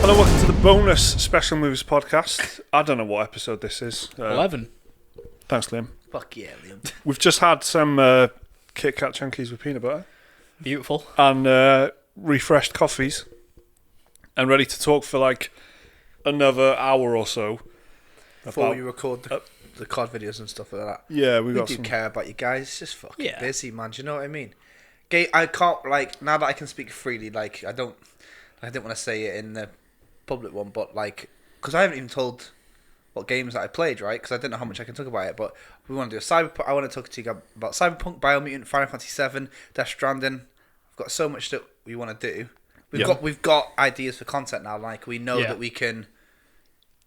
Hello, welcome to the bonus Special Moves podcast. I don't know what episode this is. 11. Thanks, Liam. Fuck yeah, Liam. We've just had some Kit Kat Chunkies with peanut butter. Beautiful. And refreshed coffees. And ready to talk for like another hour or so. Before we record the COD videos and stuff like that. Yeah, we do care about you guys. It's just fucking busy, man. Do you know what I mean? I can't, like, now that I can speak freely, like, I didn't want to say it in the public one, but like, because I haven't even told what games that I played, right? Because I didn't know how much I can talk about it, but we want to do a Cyberpunk. I want to talk to you about Cyberpunk, Biomutant, Final Fantasy VII, Death Stranding. I've got so much that we want to do. We've got ideas for content now. Like, we know that we can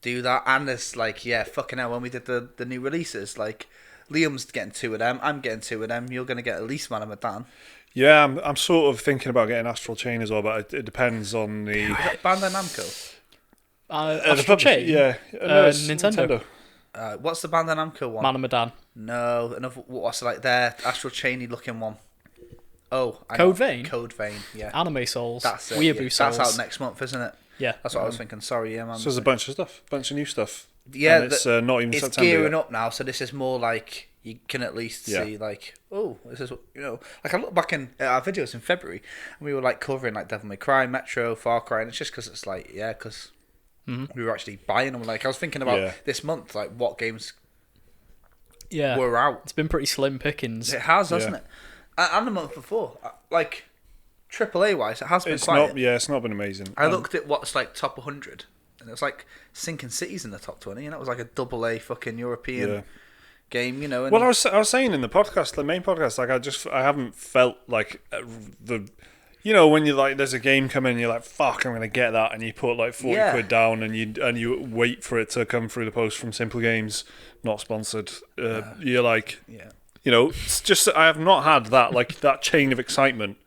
do that, and there's like, fucking hell, when we did the new releases, like, Liam's getting 2 of them, I'm getting 2 of them, you're going to get at least one of them, Dan. Yeah, I'm sort of thinking about getting Astral Chain as well, but it depends on the... Is that Bandai Namco? Astral Chain? Yeah. Nintendo. What's the Bandai Namco one? Man of Medan. No, what's like their Astral Chainy looking one? Oh, Code Vein? Code Vein, yeah. Anime Souls. That's it. Weeaboo Souls. That's out next month, isn't it? Yeah. That's what I was thinking. Sorry, man. So there's a bunch of stuff, bunch of new stuff. Yeah, and it's not even it's September gearing yet. up now, so this is more like you can at least see like, oh, this is, you know, like I look back in our videos in February and we were like covering like Devil May Cry, Metro, Far Cry, and it's just because it's like, because we were actually buying them. Like, I was thinking about this month, like what games were out. It's been pretty slim pickings. It has, hasn't it? And the month before, like AAA wise, it has been quiet. It's not been amazing. I looked at what's like top 100, and it was like Sinking Cities in the top 20, and that was like a AA fucking European game, you know. And well, I was saying in the podcast, the main podcast, like I haven't felt like you know, when you like, there's a game coming and you're like, fuck, I'm gonna get that, and you put like 40 quid down and you wait for it to come through the post from Simple Games, not sponsored. You're like, you know, it's just, I have not had that, like, that chain of excitement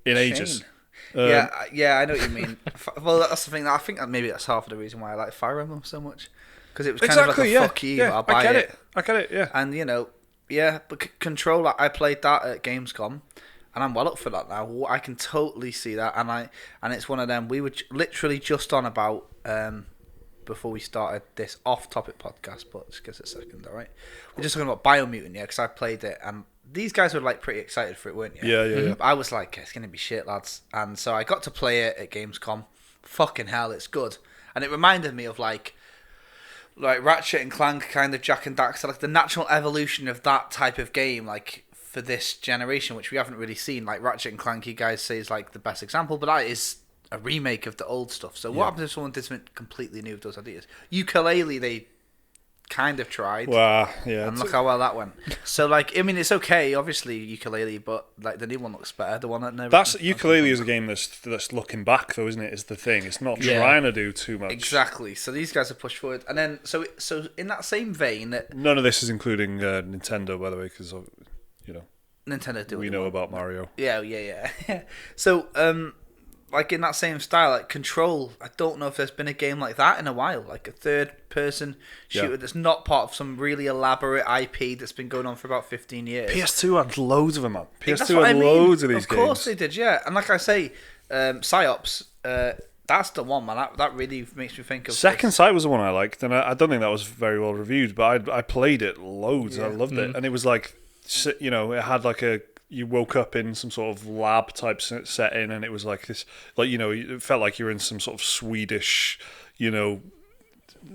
in ages. I know what you mean. Well, that's the thing. I think that maybe that's half of the reason why I like Fire Emblem so much, because it was kind of like a fuck you. I'll buy it. I get it. Yeah. And you know, but Control. I played that at Gamescom, and I'm well up for that now. I can totally see that, and it's one of them we were literally just on about before we started this off-topic podcast. But just give us a second, all right? We're just talking about Biomutant, because I played it and. These guys were like pretty excited for it, weren't you? Yeah. I was like, it's gonna be shit, lads. And so I got to play it at Gamescom. Fucking hell, it's good. And it reminded me of like Ratchet and Clank, kind of Jak and Daxter, like the natural evolution of that type of game, like for this generation, which we haven't really seen. Like Ratchet and Clank, you guys say is like the best example, but that is a remake of the old stuff. So what happens if someone did something completely new with those ideas? Ukulele, they kind of tried. Wow, yeah. And look how well that went. So, like, I mean, it's okay, obviously, Ukulele, but like the new one looks better. The one that never. That's Ukulele is a game that's looking back, though, isn't it? Is the thing. It's not trying to do too much. Exactly. So these guys have pushed forward, and then so in that same vein, none of this is including Nintendo, by the way, because you know, Nintendo do. We know about Mario. Yeah. So, like in that same style, like Control, I don't know if there's been a game like that in a while, like a third-person shooter that's not part of some really elaborate IP that's been going on for about 15 years. PS2 had loads of them, man. PS2 had loads of these games. Of course they did, yeah. And like I say, Psyops, that's the one, man. That really makes me think of... Second Sight was the one I liked, and I don't think that was very well reviewed, but I played it loads. I loved it. And it was like, you know, it had like you woke up in some sort of lab type setting, and it was like this, like, you know, it felt like you were in some sort of Swedish, you know,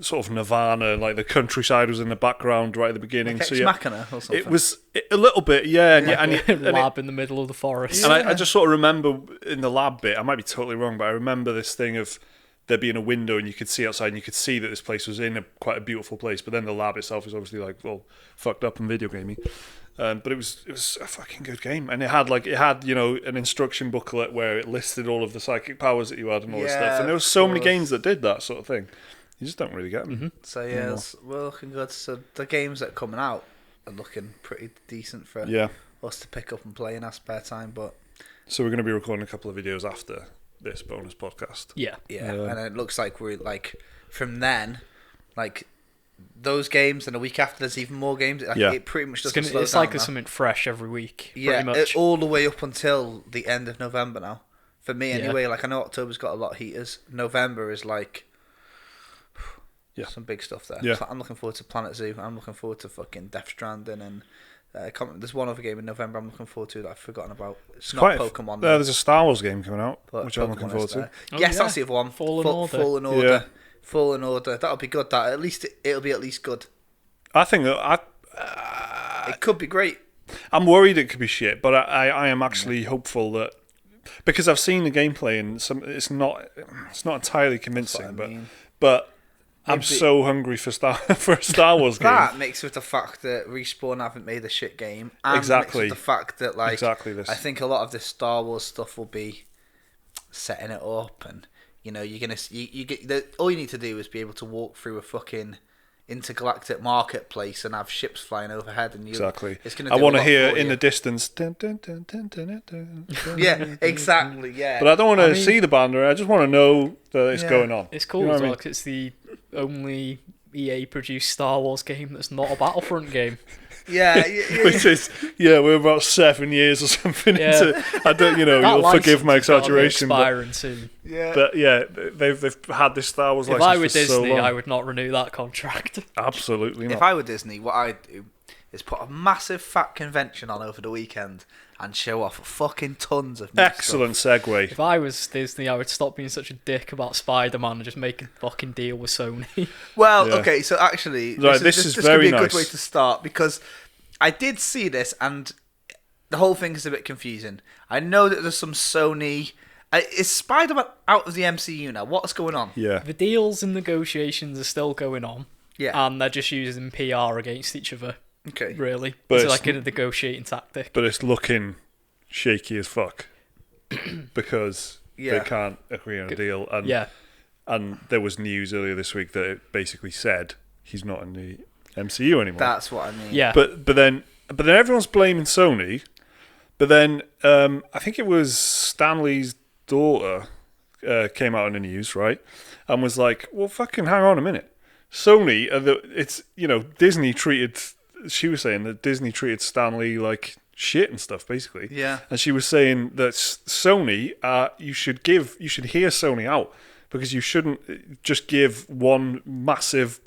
sort of Nirvana, like the countryside was in the background right at the beginning. Like so Ex Machina or something. It was a little bit, and lab in the middle of the forest. And I just sort of remember in the lab bit, I might be totally wrong, but I remember this thing of there being a window and you could see outside and you could see that this place was in quite a beautiful place, but then the lab itself was obviously like, well, fucked up and video gamey. But it was a fucking good game, and it had you know, an instruction booklet where it listed all of the psychic powers that you had and all this stuff. And there were so many games that did that sort of thing. You just don't really get them. So we're looking good. So the games that are coming out are looking pretty decent for us to pick up and play in our spare time. But so we're going to be recording a couple of videos after this bonus podcast. Yeah. And it looks like we're like from then, like. Those games, and a week after there's even more games. It pretty much doesn't slow down. It's like there's something fresh every week. Yeah, pretty much. All the way up until the end of November now. For me, anyway. Like, I know October's got a lot of heaters. November is like... some big stuff there. Yeah. So I'm looking forward to Planet Zoo. I'm looking forward to fucking Death Stranding, and there's one other game in November I'm looking forward to that I've forgotten about. It's not Pokemon. There's a Star Wars game coming out, which I'm looking forward to. Yes, that's the other one. Fallen Order. Yeah. Fallen Order. That'll be good. That at least it'll be at least good. I think that it could be great. I'm worried it could be shit, but I am actually hopeful that, because I've seen the gameplay and it's not entirely convincing, but I'm so hungry for a Star Wars game. That mixed with the fact that Respawn haven't made a shit game, and mixed with the fact that I think a lot of this Star Wars stuff will be setting it up, and you're gonna all you need to do is be able to walk through a fucking intergalactic marketplace and have ships flying overhead, and it's gonna. I want to hear in the distance. Dun, dun, dun, dun, dun, dun, dun, yeah, exactly. Yeah, but I don't want to see the banner. I just want to know that it's going on. It's cool as well because it's the only EA produced Star Wars game that's not a Battlefront game. Which is we're about 7 years or something into. I don't, you'll forgive my exaggeration. Expiring soon. But they've had this Star Wars license. If I were for Disney, so long. I would not renew that contract. Absolutely not. If I were Disney, what I'd do is put a massive fat convention on over the weekend and show off fucking tons of new Excellent stuff. segue. If I was Disney, I would stop being such a dick about Spider-Man and just make a fucking deal with Sony. Well, okay, so actually, this is very could be a nice. good way to start, because I did see this and the whole thing is a bit confusing. I know that there's some Sony... Is Spider-Man out of the MCU now? What's going on? Yeah. The deals and negotiations are still going on. Yeah. And they're just using PR against each other. Okay. Really. But it's like a negotiating tactic. But it's looking shaky as fuck. Because they can't agree on a deal. And there was news earlier this week that it basically said he's not in the MCU anymore. That's what I mean. Yeah. But then everyone's blaming Sony. But then I think it was Stanley's daughter came out in the news, right? And was like, well, fucking hang on a minute. Sony, Disney treated... She was saying that Disney treated Stanley like shit and stuff, basically. Yeah. And she was saying that Sony, you should hear Sony out, because you shouldn't just give one massive,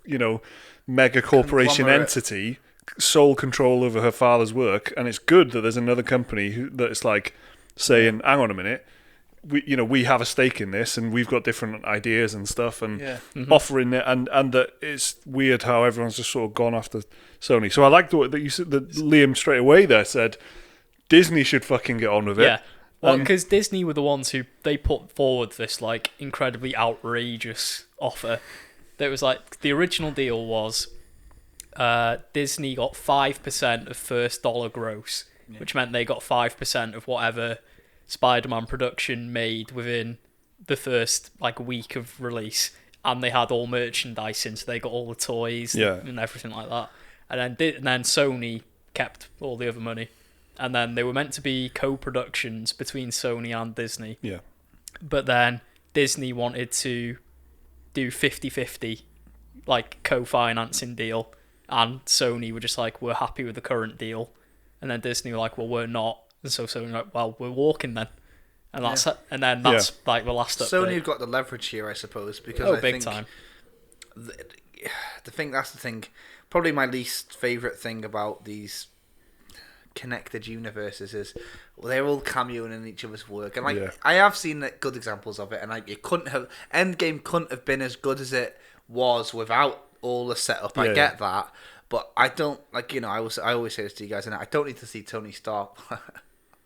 mega corporation entity sole control over her father's work. And it's good that there's another company that is like saying, hang on a minute, we have a stake in this, and we've got different ideas and stuff, and offering it, and that it's weird how everyone's just sort of gone after Sony. So I like the way that you said that Liam straight away there said Disney should fucking get on with it. Yeah. Well, because Disney were the ones who they put forward this like incredibly outrageous offer. That was like the original deal was Disney got 5% of first dollar gross, which meant they got 5% of whatever Spider-Man production made within the first week of release, and they had all merchandise in, so they got all the toys and everything like that. And then Sony kept all the other money, and then they were meant to be co-productions between Sony and Disney. Yeah. But then Disney wanted to do 50-50, co-financing deal, and Sony were just like, we're happy with the current deal, and then Disney were like, well, we're not. And so Sony were like, well, we're walking then. And that's the last update. Sony have got the leverage here, I suppose, because big time. The thing, probably my least favourite thing about these connected universes is they're all cameoing in each other's work. And I have seen good examples of it, and Endgame couldn't have been as good as it was without all the setup. I get that. But I don't, I always say this to you guys, and I don't need to see Tony Stark.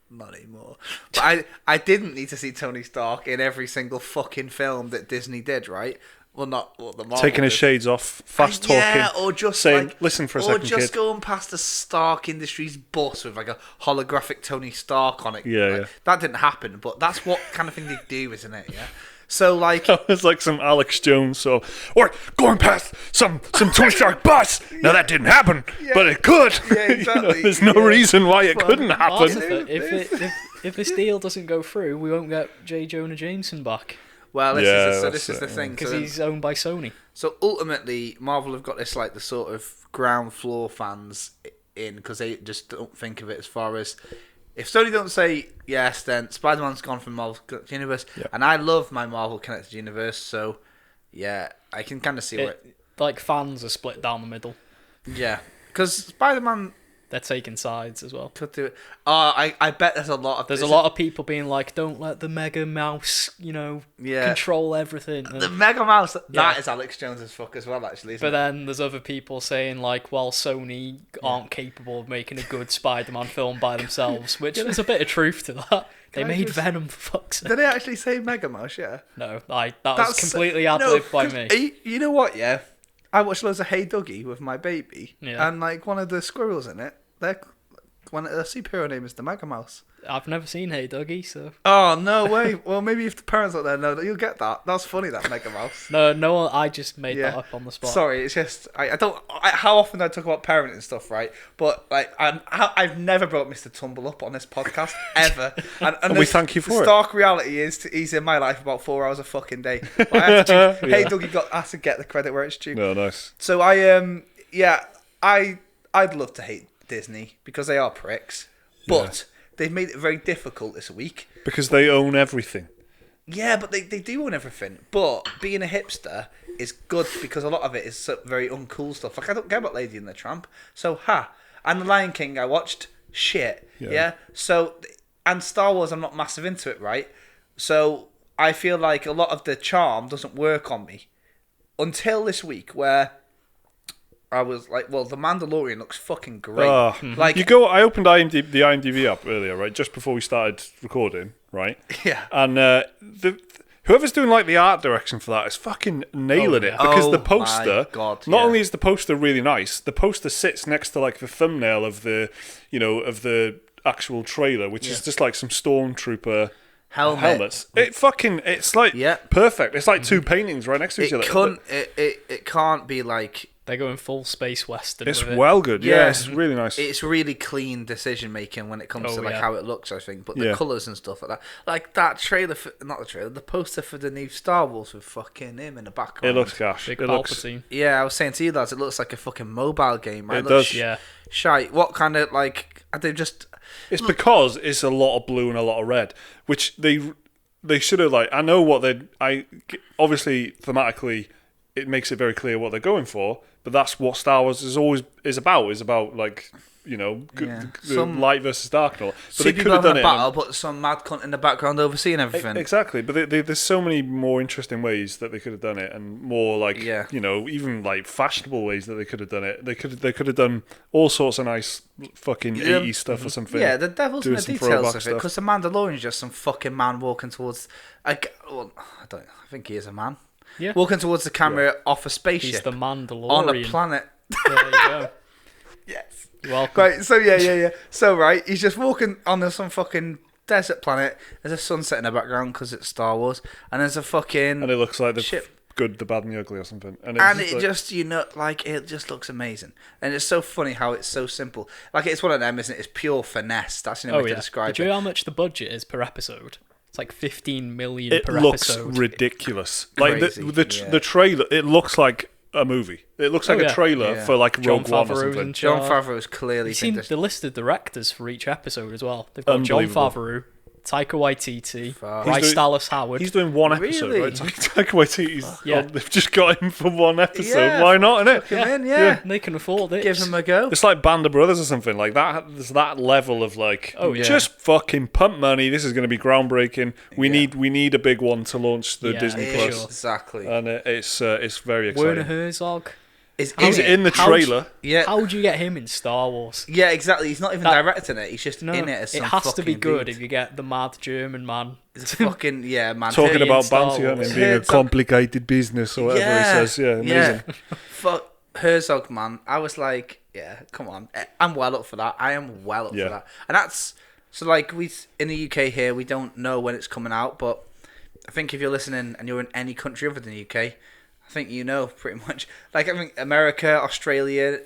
Not anymore. But I didn't need to see Tony Stark in every single fucking film that Disney did, right? Well, not what the Marvel taking his shades off, fast talking, or just saying, "Listen for a second, or just kid." going past the Stark Industries bus with a holographic Tony Stark on it. Yeah. That didn't happen, but that's what kind of thing they do, isn't it? Yeah. So it's like some Alex Jones. So, or going past some Tony Stark bus. Now that didn't happen, but it could. Yeah, exactly. There's no reason why it couldn't happen. If this deal doesn't go through, we won't get J. Jonah Jameson back. Well, this is the thing. Because he's owned by Sony. So ultimately, Marvel have got this the sort of ground floor fans in, because they just don't think of it as far as if Sony don't say yes, then Spider-Man's gone from Marvel Connected Universe, and I love my Marvel Connected Universe, so yeah, I can kind of see where like fans are split down the middle. Yeah, because Spider-Man, they're taking sides as well. could do it. I bet there's a lot of There's a lot of people being like, don't let the Mega Mouse, control everything. The Mega Mouse, that is Alex Jones as fuck as well, actually. Isn't But it? then there's other people saying like, well, Sony aren't capable of making a good Spider-Man film by themselves, which there's a bit of truth to that. They made Venom, for fuck's sake. Did they actually say Mega Mouse? Yeah. No, that was completely ad-libbed by me. You know what? Yeah, I watched loads of Hey Dougie with my baby, Yeah. and like one of the squirrels in it, one of the superhero name is the Mega Mouse. I've never seen Hey Dougie, so... Oh, no way. Well, maybe if the parents out there know that, you'll get that. That's funny, that Mega Mouse. No, I just made that up on the spot. Sorry, it's just how often do I talk about parenting stuff, right? But like I've never brought Mr. Tumble up on this podcast ever, and we thank you for the it. stark reality is he's in my life about 4 hours a fucking day. But I have to Hey Dougie has to get the credit where it's due. No, nice. So I'd love to hate Disney because they are pricks, but they've made it very difficult this week Because they own everything. Yeah, but they do own everything. But being a hipster is good because a lot of it is very uncool stuff. Like, I don't care about Lady and the Tramp. So, And The Lion King I watched, shit. Yeah. So, and Star Wars, I'm not massive into it, right? So, I feel like a lot of the charm doesn't work on me. Until this week, where I was like, well, The Mandalorian looks fucking great. Like, I opened the IMDb up earlier, right, just before we started recording, right? Yeah. And whoever's doing like the art direction for that is fucking nailing it, because the poster, not only is the poster really nice, the poster sits next to like the thumbnail of the actual trailer, which is just like some stormtrooper helmets. It's like perfect. It's like two paintings right next to each other. It can't be like. They're going full space western. It's well good. Yeah, it's really nice. It's really clean decision making when it comes to like how it looks, I think. But the colours and stuff like that, like that trailer, the poster for the new Star Wars with fucking him in the background. It looks gosh. Big it Palpatine. Yeah, I was saying to you lads, it looks like a fucking mobile game. Right? It does. Shite. What kind of like? They just. It's because it's a lot of blue and a lot of red, which they should have like. I know what obviously thematically it makes it very clear what they're going for, but that's what Star Wars is about like, some light versus dark and all. But they could have done it battle, but some mad cunt in the background overseeing everything. Exactly, but there's so many more interesting ways that they could have done it, and more like even like fashionable ways that they could have done it. They could have done all sorts of nice fucking 80s stuff or something. Yeah, the devil's in the details of it, because the Mandalorian is just some fucking man walking towards. I think he is a man. Yeah. Walking towards the camera off a spaceship. He's the Mandalorian. On a planet. There you go. Yes. You're welcome. Right, so yeah. So, right, he's just walking on some fucking desert planet. There's a sunset in the background because it's Star Wars. And there's a fucking... And it looks like the ship. Good, the bad and the ugly or something. And it just, it just looks amazing. And it's so funny how it's so simple. Like, it's one of them, isn't it? It's pure finesse. That's the only way to describe it. Do you know how much the budget is per episode? It's like 15 million per episode. It looks ridiculous. Like the trailer, it looks like a movie. It looks like a trailer for like Rogue One or something. John Favreau's clearly. You've seen the listed directors for each episode as well. They've got John Favreau, Taika Waititi, Bryce Dallas Howard. He's doing one episode, right? Taika Waititi's they've just got him for one episode. Why not, innit? They can afford it. Give him a go. It's like Band of Brothers or something like that. There's that level of like, just fucking pump money. This is going to be groundbreaking. We need a big one to launch the Disney Plus. Exactly. And it's very exciting. Werner Herzog. He's in the trailer. How would you get him in Star Wars? Yeah, exactly. He's not even directing it. He's just in it as some It has to be good dude. if you get the mad German man. It's fucking, man. Talking about bounty hunting being a complicated business or whatever he says. Yeah, amazing. Fuck Herzog, man. I was like, come on. I'm well up for that. I am well up for that. And that's, so like, in the UK here, we don't know when it's coming out, but I think if you're listening and you're in any country other than the UK, I think you know pretty much. Like, I think America, Australia,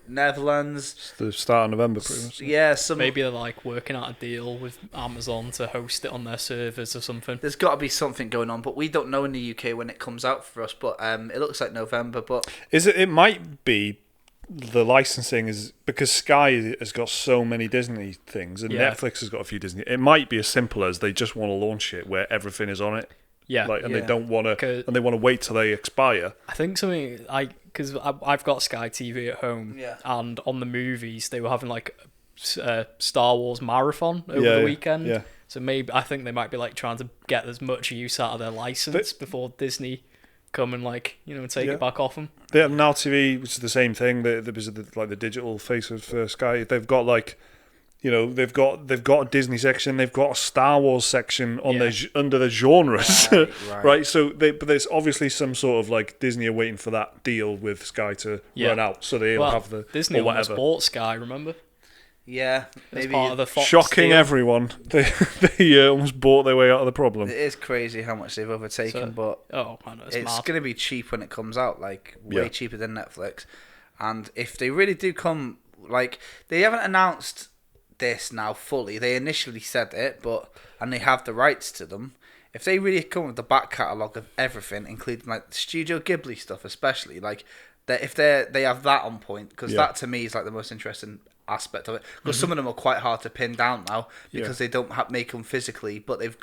Netherlands. It's the start of November, pretty much. Yeah, maybe they're like working out a deal with Amazon to host it on their servers or something. There's got to be something going on, but we don't know in the UK when it comes out for us. But it looks like November. But it might be the licensing is because Sky has got so many Disney things and Netflix has got a few Disney. It might be as simple as they just want to launch it where everything is on it. Yeah, and they don't want to, and they want to wait till they expire. I think something because I've got Sky TV at home, and on the movies they were having like a Star Wars marathon over the weekend. Yeah. So maybe I think they might be like trying to get as much use out of their license before Disney come and like take it back off them. They have Now TV, which is the same thing. They're like the digital face of Sky. They've got like. They've got a Disney section. They've got a Star Wars section on under the genres, right? So, but there's obviously some sort of like Disney are waiting for that deal with Sky to run out, so they'll have the Disney almost bought Sky. Remember? Yeah, maybe part of the Fox shocking deal. Everyone. They almost bought their way out of the problem. It is crazy how much they've overtaken, but it's going to be cheap when it comes out, like way cheaper than Netflix. And if they really do come, like they haven't announced this now fully. They initially said it, and they have the rights to them. If they really come with the back catalogue of everything, including like Studio Ghibli stuff, especially like that, if they have that on point, because that to me is like the most interesting aspect of it. Because some of them are quite hard to pin down now because they don't make them physically, but they've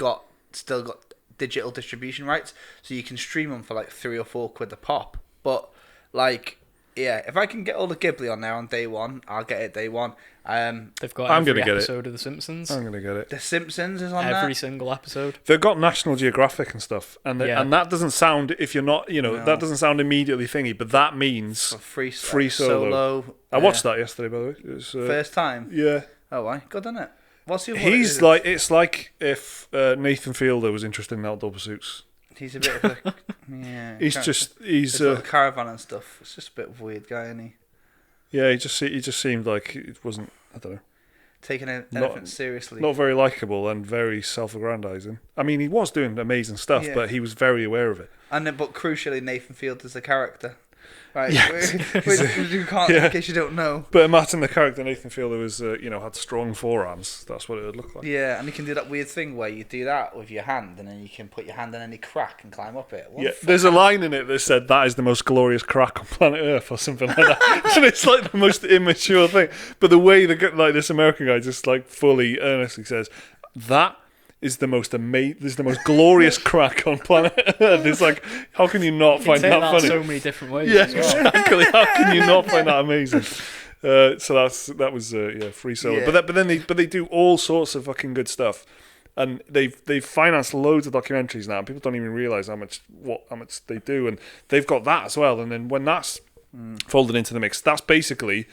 still got digital distribution rights, so you can stream them for like £3 or £4 a pop. But like. Yeah, if I can get all the Ghibli on there on day one, I'll get it day one. They've got every episode of The Simpsons. I'm going to get it. The Simpsons is on every single episode. They've got National Geographic and stuff, and that doesn't sound, if you're not, that doesn't sound immediately thingy, but that means free solo. I watched that yesterday, by the way. It was, first time. Yeah. Oh, why? Good, isn't it? What's your? It's like if Nathan Fielder was interested in outdoor pursuits. He's a bit of a he's a caravan and stuff. It's just a bit of a weird guy, isn't he? Yeah, he just seemed like it wasn't. I don't know. Taking anything seriously. Not very likable and very self-aggrandizing. I mean, he was doing amazing stuff, but he was very aware of it. But crucially, Nathan Fielder's a character. Right, you can't, in case you don't know. But imagine the character Nathan Fielder was, had strong forearms. That's what it would look like. Yeah, and he can do that weird thing where you do that with your hand, and then you can put your hand in any crack and climb up it. There's a line in it that said that is the most glorious crack on planet Earth, or something like that. And it's like the most immature thing. But the way this American guy just like fully earnestly says that. Is the most glorious crack on planet Earth. It's like, how can you not find that funny? So many different ways. Yeah, exactly. How can you not find that amazing? So that was free solo. Yeah. But they do all sorts of fucking good stuff, and they've financed loads of documentaries now. And people don't even realize how much they do, and they've got that as well. And then when that's folded into the mix, that's basically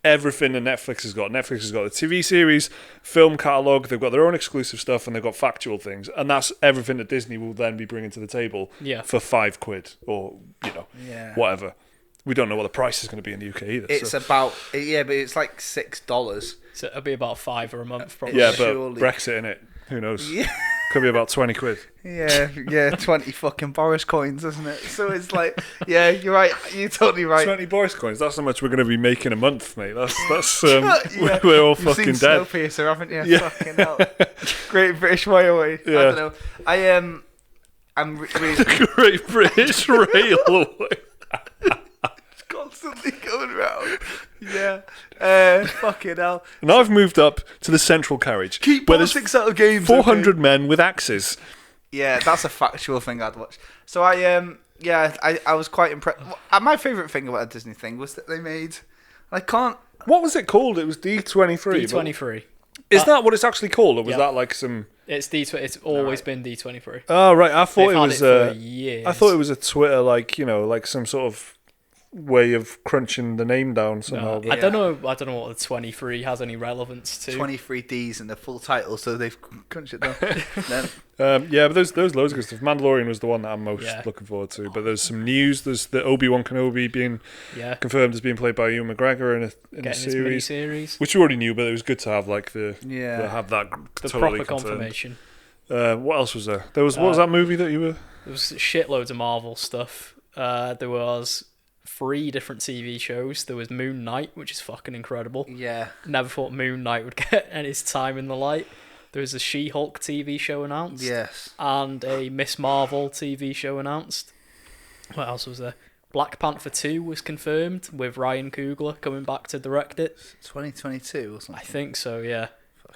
everything that Netflix has got. Netflix has got the TV series, film catalogue, they've got their own exclusive stuff, and they've got factual things. And that's everything that Disney will then be bringing to the table for £5 or, whatever. We don't know what the price is going to be in the UK either. It's but it's like $6. So it'll be about £5 a month probably. Yeah, but Brexit in it. Who knows? Yeah. Could be about £20. Yeah, 20 fucking Boris coins, isn't it? So it's like, yeah, you're right. You're totally right. 20 Boris coins. That's how much we're going to be making a month, mate. That's we're all fucking dead. You've seen Snowpiercer, haven't you? Yeah. Fucking hell. Great British Railway. Yeah. I don't know. I'm really Great British Railway. Constantly going round. Yeah. Fucking hell. And I've moved up to the central carriage. Keep politics out of games. 400 men with axes. Yeah, that's a factual thing I'd watch. So I was quite impressed. My favourite thing about a Disney thing was that they made. What was it called? It was D23. D23. Is that what it's actually called, or was that like some? It's D20. It's always been D23. Oh right, I thought it was. For years. I thought it was a Twitter, like some sort of way of crunching the name down somehow. No, I don't know what the 23 has any relevance to. 23 Ds in the full title, so they've crunched it down. But there's loads of good stuff. Mandalorian was the one that I'm most looking forward to. But there's some news. There's the Obi-Wan Kenobi being confirmed as being played by Ewan McGregor in a series, which we already knew. But it was good to have have that the totally proper confirmation. What else was there? What was that movie that you were? There was shitloads of Marvel stuff. There was 3 different TV shows. There was Moon Knight, which is fucking incredible. Yeah. Never thought Moon Knight would get any time in the light. There was a She-Hulk TV show announced. Yes. And a Miss Marvel TV show announced. What else was there? Black Panther 2 was confirmed with Ryan Coogler coming back to direct it. 2022 or something. I think so, yeah.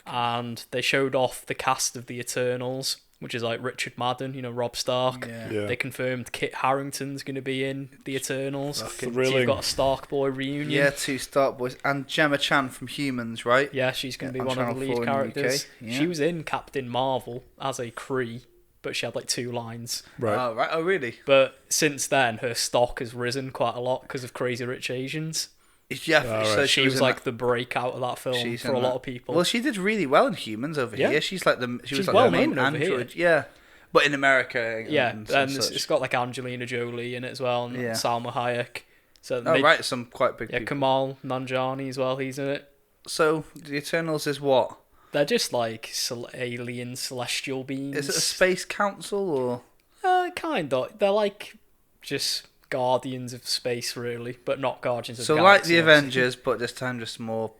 And they showed off the cast of the Eternals, which is like Richard Madden, Rob Stark. Yeah. They confirmed Kit Harington's going to be in the Eternals. So Thrilling. you've got a Stark Boy reunion. Yeah, 2 Stark Boys. And Gemma Chan from Humans, right? Yeah, she's going to be on one of Channel the 4 lead in the characters. UK. Yeah. She was in Captain Marvel as a Kree, but she had like 2 lines. Right. Oh, right. Oh, really? But since then, her stock has risen quite a lot because of Crazy Rich Asians. Yeah, Right. so She was like the breakout of that film for a lot of people. Well, she did really well in Humans over Yeah. here. She's like she was She's like well the main known over android. here. Yeah, but in America, Yeah, and and such. it's got like Angelina Jolie in it as well, and Salma Hayek. So Oh, right, some quite big people. Kamal Nanjiani as well, he's in it. So, the Eternals is what? They're just like alien celestial beings. Is it a space council, or...? Kind of. They're like just guardians of space, really, but not guardians of So, the like galaxy. the obviously. Avengers, but this time just more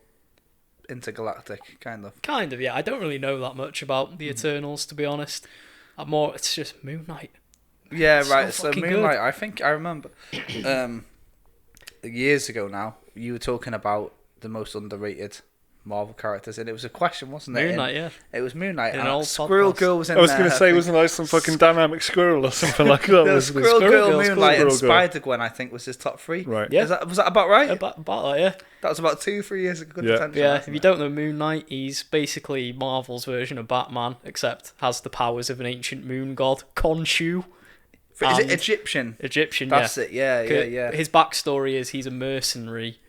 intergalactic, kind of. Kind of, yeah. I don't really know that much about the Eternals, to be honest. It's just Moon Knight. Yeah, It's right. so So, fucking Moonlight, I think I remember years ago now, you were talking about the most underrated Marvel characters, and it was a question, wasn't it? Moon Knight, yeah. It was Moon Knight. In And an old Squirrel podcast. Girl was in I was there. going to say, wasn't like some fucking dynamic squirrel or something like that? No, was Squirrel Girl, Girl, Moonlight, and Squirrel Girl. Spider-Gwen, I think, was his top 3. Right. Yeah. Was that about right? About that, yeah. That was about 2-3 years ago. Good Yeah. attention, Yeah, wasn't if you it? don't know Moon Knight, he's basically Marvel's version of Batman, except has the powers of an ancient moon god, Khonshu. Is it and- Egyptian? Egyptian, That's yeah. it. Yeah. His backstory is he's a mercenary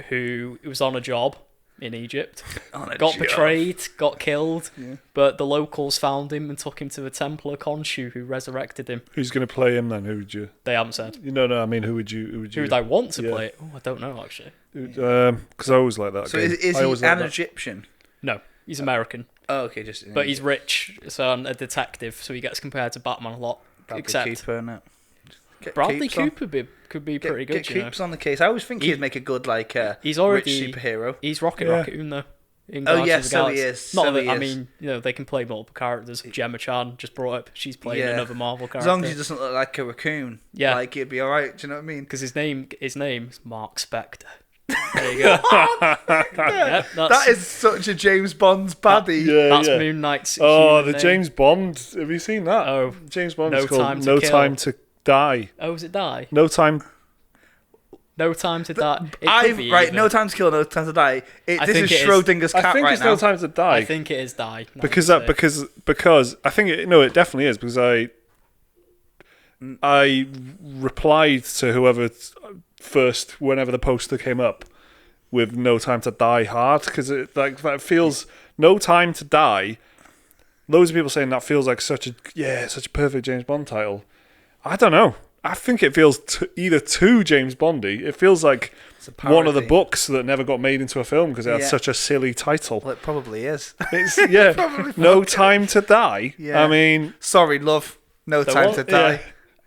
who was on a job in Egypt, On a got job. betrayed, got killed, Yeah. but the locals found him and took him to the temple of Khonshu, who resurrected him. Who's going to play him then? Who would you? They haven't said. No. I mean, who would you? Who would I want to Yeah. play it? Oh, I don't know, actually. Because I always like that. So game. is I he always an like that. Egyptian? No, he's American, Oh, okay, just. but he's rich, so a detective, so he gets compared to Batman a lot. Bradley except Cooper, innit? Get Bradley Coops on. Cooper could be pretty good, Get you know. Coops on the case. I always think he'd make a good He's already rich superhero. He's Rocket Yeah. Raccoon though. In Oh, Guardians yeah, of the so he Galaxy. is, Not so that he I is. mean, they can play multiple characters. Gemma Chan just brought up. She's playing Yeah. another Marvel As character. long as he doesn't look like a raccoon. Yeah. Like, he'd be alright, do you know what I mean? because his name is Mark Spector. There you go. Yep, That is such a James Bond's baddie. Yeah, that's yeah. Moon Knight's. Oh, human the name. James Bond. Have you seen that? Oh, James Bond. No is called Time to No Kill. Time to Die. Oh, was it Die? No Time. No Time to Die. It could I've be right. either. No time to kill, no time to die. This think is it is. Schrodinger's cat I think right it's now. No Time to Die. I think it is Die. now because you that say. because I think it definitely is because I replied to whoever first whenever the poster came up with No Time to Die Hard because it like that feels No Time to Die. Loads of people saying that feels like such a perfect James Bond title. I don't know. I think it feels either too James Bondy. It feels like It's a one of the parody. books that never got made into a film because it had Yeah. such a silly title. Well, it probably is. It's No Time to Die. Yeah. I mean, Sorry, love. No There time was- to die. yeah.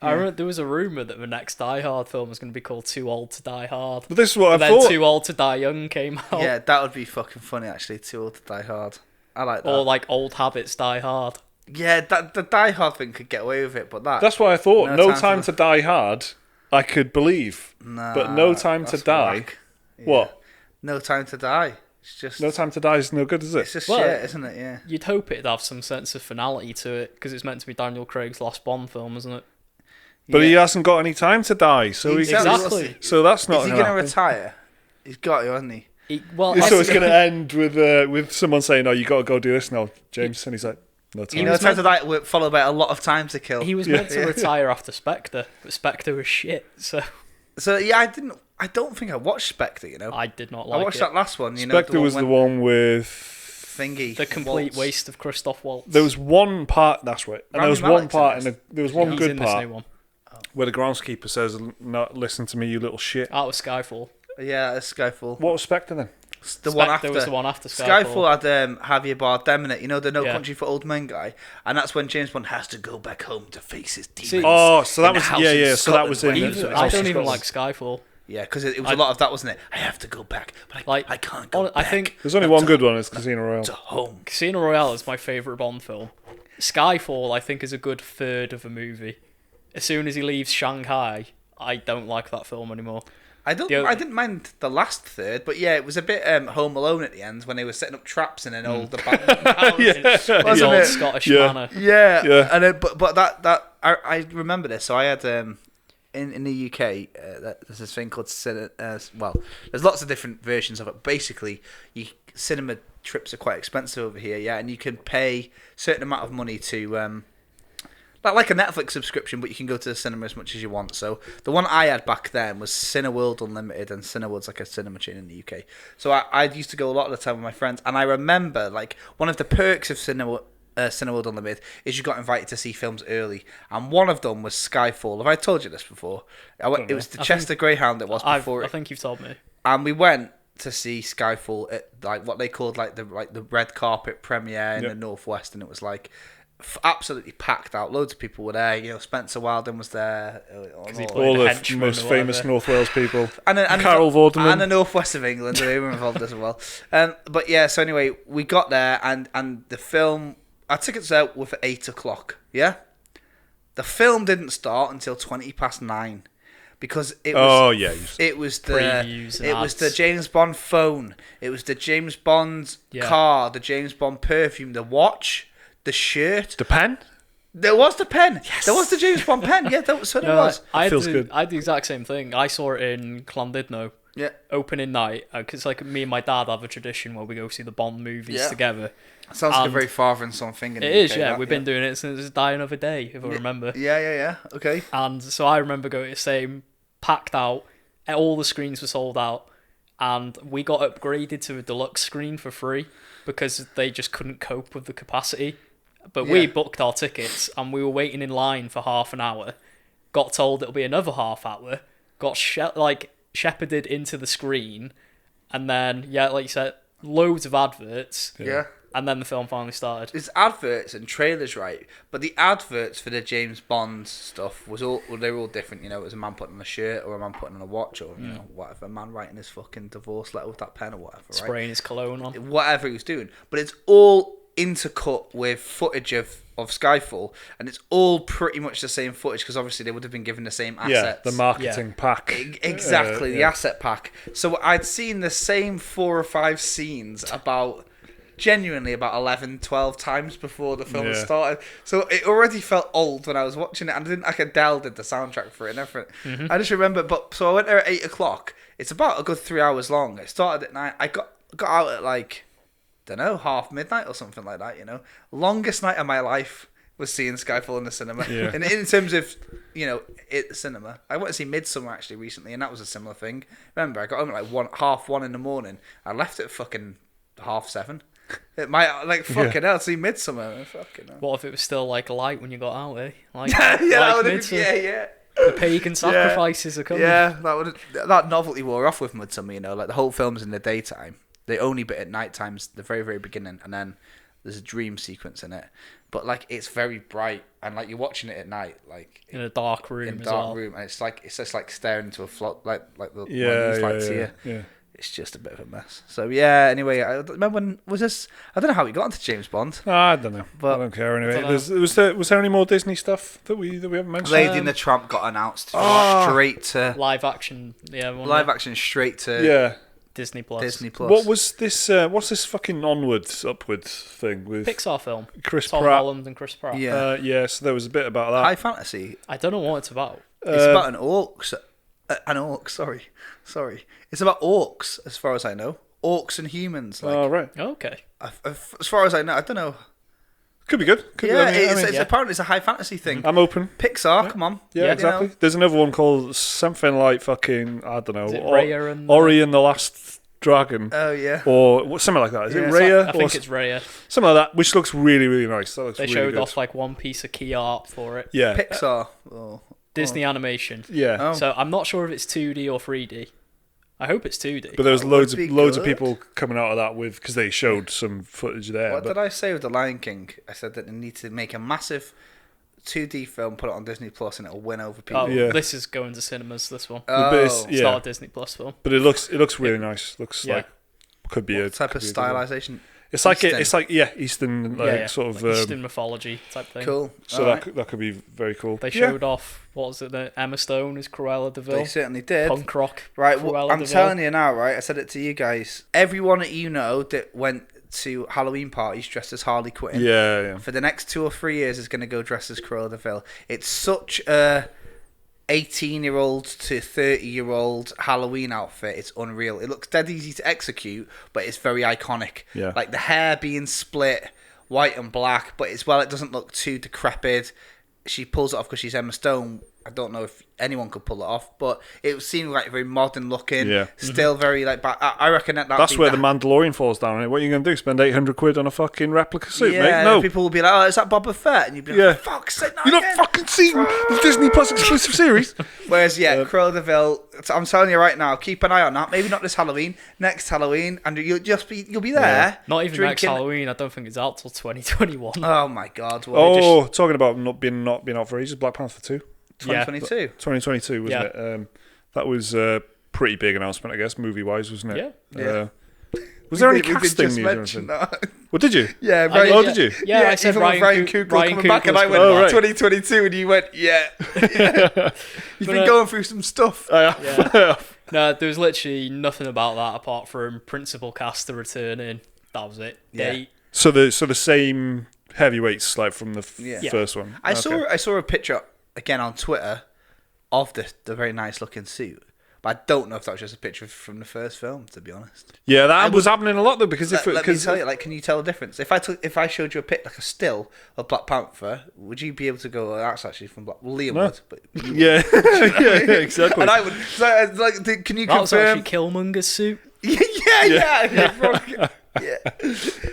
I remember there was a rumor that the next Die Hard film was going to be called Too Old to Die Hard. but this is what But I then thought. Too Old to Die Young came out. Yeah, that would be fucking funny. Actually, Too Old to Die Hard. I like that. Or like Old Habits Die Hard. Yeah, the Die Hard thing could get away with it, but That's what I thought. No No Time Time to to Die Hard, I could believe. nah, but No Time to that's Die. whack. Yeah. What? No Time to Die. It's just No Time to Die is no good, is It's it? just Well, shit, isn't it? Yeah. You'd hope it'd have some sense of finality to it because it's meant to be Daniel Craig's last Bond film, isn't it? But yeah. he hasn't got any time to die, so Exactly. So that's not. Is he gonna going to happen. retire? He's got to, hasn't he? Well, So it's going to end with someone saying, "Oh, you got to go do this now, James," and he's like, "No time." You know, Time to Die followed by a lot of Time to Kill. he was meant to retire after Spectre, but Spectre was shit, so So yeah, I don't think I watched Spectre. You know, I did not I like watched it. that last one. You know, Spectre was the one with. thingy. The complete Waltz. waste of Christoph Waltz. There was one part. That's right. And Rami there was one Malek's in part, this. and there was one He's good in this part new one. where the groundskeeper says, "Not listen to me, you little shit." That was Skyfall. Yeah, it's Skyfall. What was Spectre then? The one Spectre after. was the one after Skyfall. Skyfall had Javier Bardem in it. You know, the No Yeah. Country for Old Men guy, and that's when James Bond has to go back home to face his demons. See- Oh, so that in a was house yeah, in yeah. So that was in. Scotland, Even, where I he's- don't even Scotland. like Skyfall. Yeah, because it was a lot of that, wasn't it? I have to go back, but I can't go I back. think There's only one good one. It's Casino Royale. to home. Casino Royale is my favourite Bond film. Skyfall, I think, is a good third of a movie. As soon as he leaves Shanghai, I don't like that film anymore. I didn't mind the last third, but yeah, it was a bit Home Alone at the end when they were setting up traps in an old abandoned house. His old Scottish manor. Yeah. And but that I remember this. So I had in the UK there's this thing called well, there's lots of different versions of it. Basically, cinema trips are quite expensive over here, yeah, and you can pay a certain amount of money to like a Netflix subscription, but you can go to the cinema as much as you want. So the one I had back then was Cineworld Unlimited, and Cineworld's like a cinema chain in the UK. So I used to go a lot of the time with my friends, and I remember like one of the perks of Cineworld Unlimited is you got invited to see films early, and one of them was Skyfall. Have I told you this before? It was the Chester Greyhound. It was before. I think you've told me. And we went to see Skyfall at like what they called like the red carpet premiere in the Northwest, and it was like absolutely packed out. Loads of people were there. You know, Spencer Wilden was there. All the most famous North Wales people. And Carol Vorderman. And the Northwest of England, they were involved as well. But yeah, so anyway, we got there, and the film, our tickets out were for 8 o'clock, yeah? The film didn't start until 9:20. Because it was the James Bond phone, it was the James Bond car, the James Bond perfume, the watch, the shirt, the pen. There was the pen. Yes. There was the James Bond pen. Yeah, that was what it was. Feels good. I had the exact same thing. I saw it in Llandudno. Yeah. Opening night, because like me and my dad have a tradition where we go see the Bond movies together. Sounds like a very father and son thing. It is, yeah. We've been doing it since Die Another Day, if I remember. Yeah. Okay. And so I remember going to the same, packed out, all the screens were sold out, and we got upgraded to a deluxe screen for free because they just couldn't cope with the capacity. But we booked our tickets, and we were waiting in line for half an hour, got told it'll be another half hour, got shepherded into the screen, and then, like you said, loads of adverts. Yeah. And then the film finally started. There's adverts and trailers, right? But the adverts for the James Bond stuff they were all different. You know, it was a man putting on a shirt, or a man putting on a watch, or you know, whatever. A man writing his fucking divorce letter with that pen or whatever. Right? Spraying his cologne on. Whatever he was doing, but it's all intercut with footage of Skyfall, and it's all pretty much the same footage because obviously they would have been given the same assets. Yeah, the marketing pack. Exactly, the asset pack. So I'd seen the same 4 or 5 scenes genuinely about 11, 12 times before the film started. So it already felt old when I was watching it, and I didn't like Adele did the soundtrack for it and everything. Mm-hmm. I just remember, so I went there at 8 o'clock. It's about a good 3 hours long. It started at 9. I got out at like, don't know, half midnight or something like that, you know. Longest night of my life was seeing Skyfall in the cinema. Yeah. And in terms of, you know, cinema. I went to see Midsummer actually recently, and that was a similar thing. Remember, I got home at like 1:30 in the morning. I left at fucking 7:30. It might fucking hell, see Midsummer. Fucking hell. What if it was still like light when you got out, eh? Like, Midsummer. Yeah. The pagan sacrifices are coming. Yeah, that novelty wore off with Midsummer, you know, like the whole film's in the daytime. The only bit at night time's the very, very beginning, and then there's a dream sequence in it. But like it's very bright, and like you're watching it at night, like in a dark room. And it's just like staring into a float, like the these lights here. Yeah. It's just a bit of a mess. So yeah. Anyway, I remember when was this? I don't know how we got into James Bond. I don't know. But I don't care anyway. Was there any more Disney stuff that we haven't mentioned? Lady and the Tramp got announced straight to live action. Yeah, live action straight to Disney Plus. What was this? What's this fucking onwards, upwards thing with Pixar film? Tom Holland and Chris Pratt. Yeah. So there was a bit about that. High fantasy. I don't know what it's about. It's about an orc. Sorry. It's about orcs, as far as I know. Orcs and humans. Right. Okay. As far as I know, I don't know. Could be good. Apparently it's a high fantasy thing. I'm open. Pixar, come on. Yeah, exactly. You know. There's another one called something like fucking, I don't know, Ori and the Last Dragon. Oh, yeah. Or something like that. Is it Raya? I think it's Raya. Something like that, which looks really, really nice. They showed off like one piece of key art for it. Yeah. Pixar. Disney animation. Yeah. Oh. So I'm not sure if it's 2D or 3D. I hope it's 2D. But there was loads of people coming out of that because they showed some footage there. What did I say with The Lion King? I said that they need to make a massive 2D film, put it on Disney Plus, and it'll win over people. This is going to cinemas. This one. Oh, it's not a Disney Plus film. But it looks really nice. Looks like could be what type of stylization. Eastern sort of like Eastern mythology type thing. Cool. So that could be very cool. They showed off, what was it? Emma Stone as Cruella de Vil. They certainly did. Punk rock. Right, I'm telling you now, right? I said it to you guys. Everyone that you know that went to Halloween parties dressed as Harley Quinn. Yeah. For the next 2 or 3 years is going to go dressed as Cruella de Vil. It's such a 18-year-old to 30-year-old Halloween outfit. It's unreal. It looks dead easy to execute, but it's very iconic. Yeah. Like the hair being split, white and black, but it doesn't look too decrepit. She pulls it off because she's Emma Stone. I don't know if anyone could pull it off, but it seemed like very modern looking. Yeah. Still very like. But I reckon that's where the Mandalorian falls down. What are you going to do? Spend £800 on a fucking replica suit, mate? No. People will be like, "Oh, is that Boba Fett?" And you'd be like, "Fuck's sake, you're not fucking seeing the Disney Plus exclusive series." Whereas, Cruella de Vil, I'm telling you right now, keep an eye on that. Maybe not this Halloween, next Halloween, and you'll be there. Yeah. Not even next Halloween. I don't think it's out till 2021. Oh my god! Talking about not being out for ages. Black Panther 2. 2022. 2022, wasn't it? That was a pretty big announcement, I guess, movie-wise, wasn't it? Yeah. Was there any casting news or anything? That. Well, did you? Yeah, right. Did you? Yeah, I said Ryan Coogler coming back, and I went, 2022, and you went, yeah. You've been going through some stuff. Yeah. No, there was literally nothing about that apart from principal cast returning. That was it. Yeah. So the same heavyweights like from the first one. I saw a picture again on Twitter of the very nice looking suit, but I don't know if that was just a picture from the first film, to be honest. Yeah, that was happening a lot though, because let me tell you, like, can you tell the difference? If I showed you a still of Black Panther, would you be able to go, that's actually from Black? Well, Liam would, but yeah, exactly. And I would. So, like, can you confirm? That was actually Killmonger's suit. Yeah.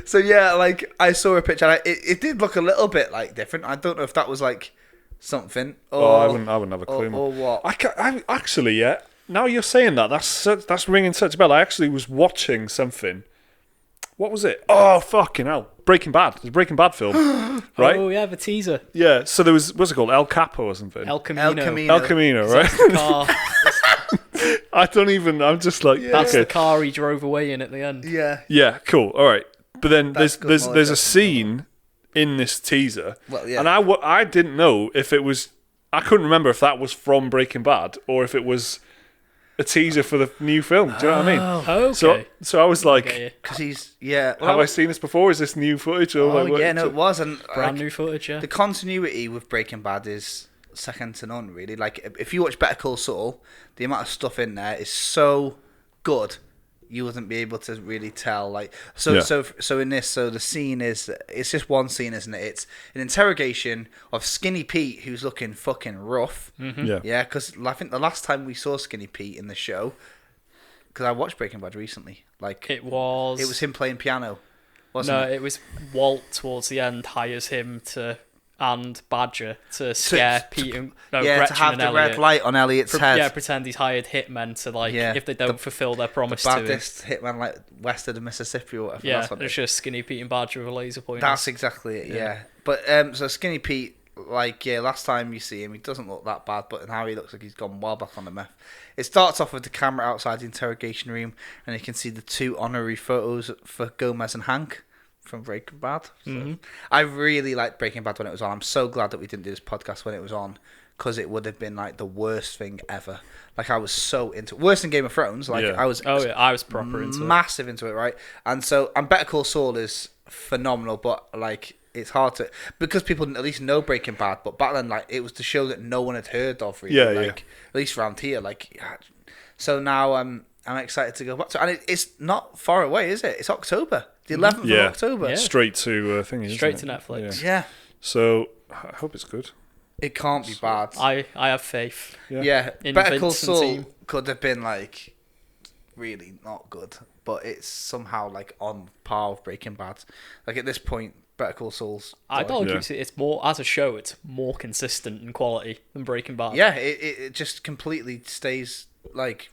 So like I saw a picture. And it did look a little bit like different. I don't know if that was like something. Or, I wouldn't have a clue. Or what? I actually, now you're saying that's ringing such a bell. I actually was watching something. What was it? Oh, fucking hell. Breaking Bad. It's a Breaking Bad film. Right? Oh, yeah, the teaser. Yeah, so there was, what's it called? El Capo or something? El Camino. El Camino, right? That's the car. I'm just like... That's the car he drove away in at the end. Yeah. Yeah, cool. All right. But then there's a scene in this teaser. Well, yeah. And I didn't know if it was... I couldn't remember if that was from Breaking Bad or if it was a teaser for the new film. Do you know what I mean? Oh, okay. So I was like... Because he's... Yeah. Have I seen this before? Is this new footage? Or it was. And brand new footage, yeah. The continuity with Breaking Bad is second to none, really. Like, if you watch Better Call Saul, the amount of stuff in there is so good, you wouldn't be able to really tell. Like, so in this, the scene is, it's just one scene, isn't it? It's an interrogation of Skinny Pete, who's looking fucking rough. Mm-hmm. Yeah, because I think the last time we saw Skinny Pete in the show, because I watched Breaking Bad recently, like it was him playing piano. Wasn't it? It was Walt towards the end hires him and Badger to scare Pete and Gretchen to have and the Elliot. red light on Elliot's head. Yeah, pretend he's hired hitmen to if they don't fulfill their promise the to him. baddest hitman like west of the Mississippi or whatever. Yeah, it's just Skinny Pete and Badger with a laser pointer. That's exactly it. Yeah. But so Skinny Pete, last time you see him, he doesn't look that bad, but now he looks like he's gone well back on the meth. It starts off with the camera outside the interrogation room, and you can see the 2 honorary photos for Gomez and Hank from Breaking Bad. So I really liked Breaking Bad when it was on. I'm so glad that we didn't do this podcast when it was on, because it would have been like the worst thing ever. Like, I was so into it. Worse than Game of Thrones. Like, I was proper into it. Massive into it, right? And Better Call Saul is phenomenal, but like, it's hard to, because people didn't at least know Breaking Bad, but back then, like, it was the show that no one had heard of, really. At least around here, like, so now I'm excited to go back to it. And it's not far away, is it? It's October. The 11th of October. Yeah. Straight to Straight to Netflix. Yeah. So I hope it's good. It can't be bad. I have faith. Yeah. In Better Call Vince and Saul team. could have been like really not good, but it's somehow like on par with Breaking Bad. Like, at this point, Better Call Saul's... I'd argue it's more, as a show, it's more consistent in quality than Breaking Bad. Yeah, it just completely stays like...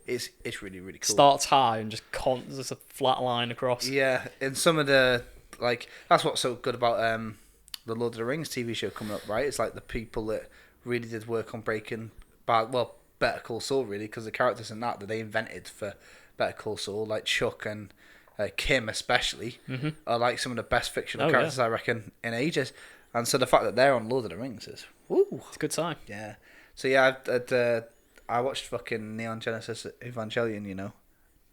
It's really, really cool. Starts high and just there's a flat line across. Yeah, and some of the, like, that's what's so good about the Lord of the Rings TV show coming up, right? It's like the people that really did work on Breaking Bad, well, Better Call Saul, really, because the characters in that they invented for Better Call Saul, like Chuck and Kim especially, are like some of the best fictional Oh, characters I reckon in ages. And so the fact that they're on Lord of the Rings is, woo. It's a good time. Yeah. So yeah, I watched fucking Neon Genesis Evangelion. You know,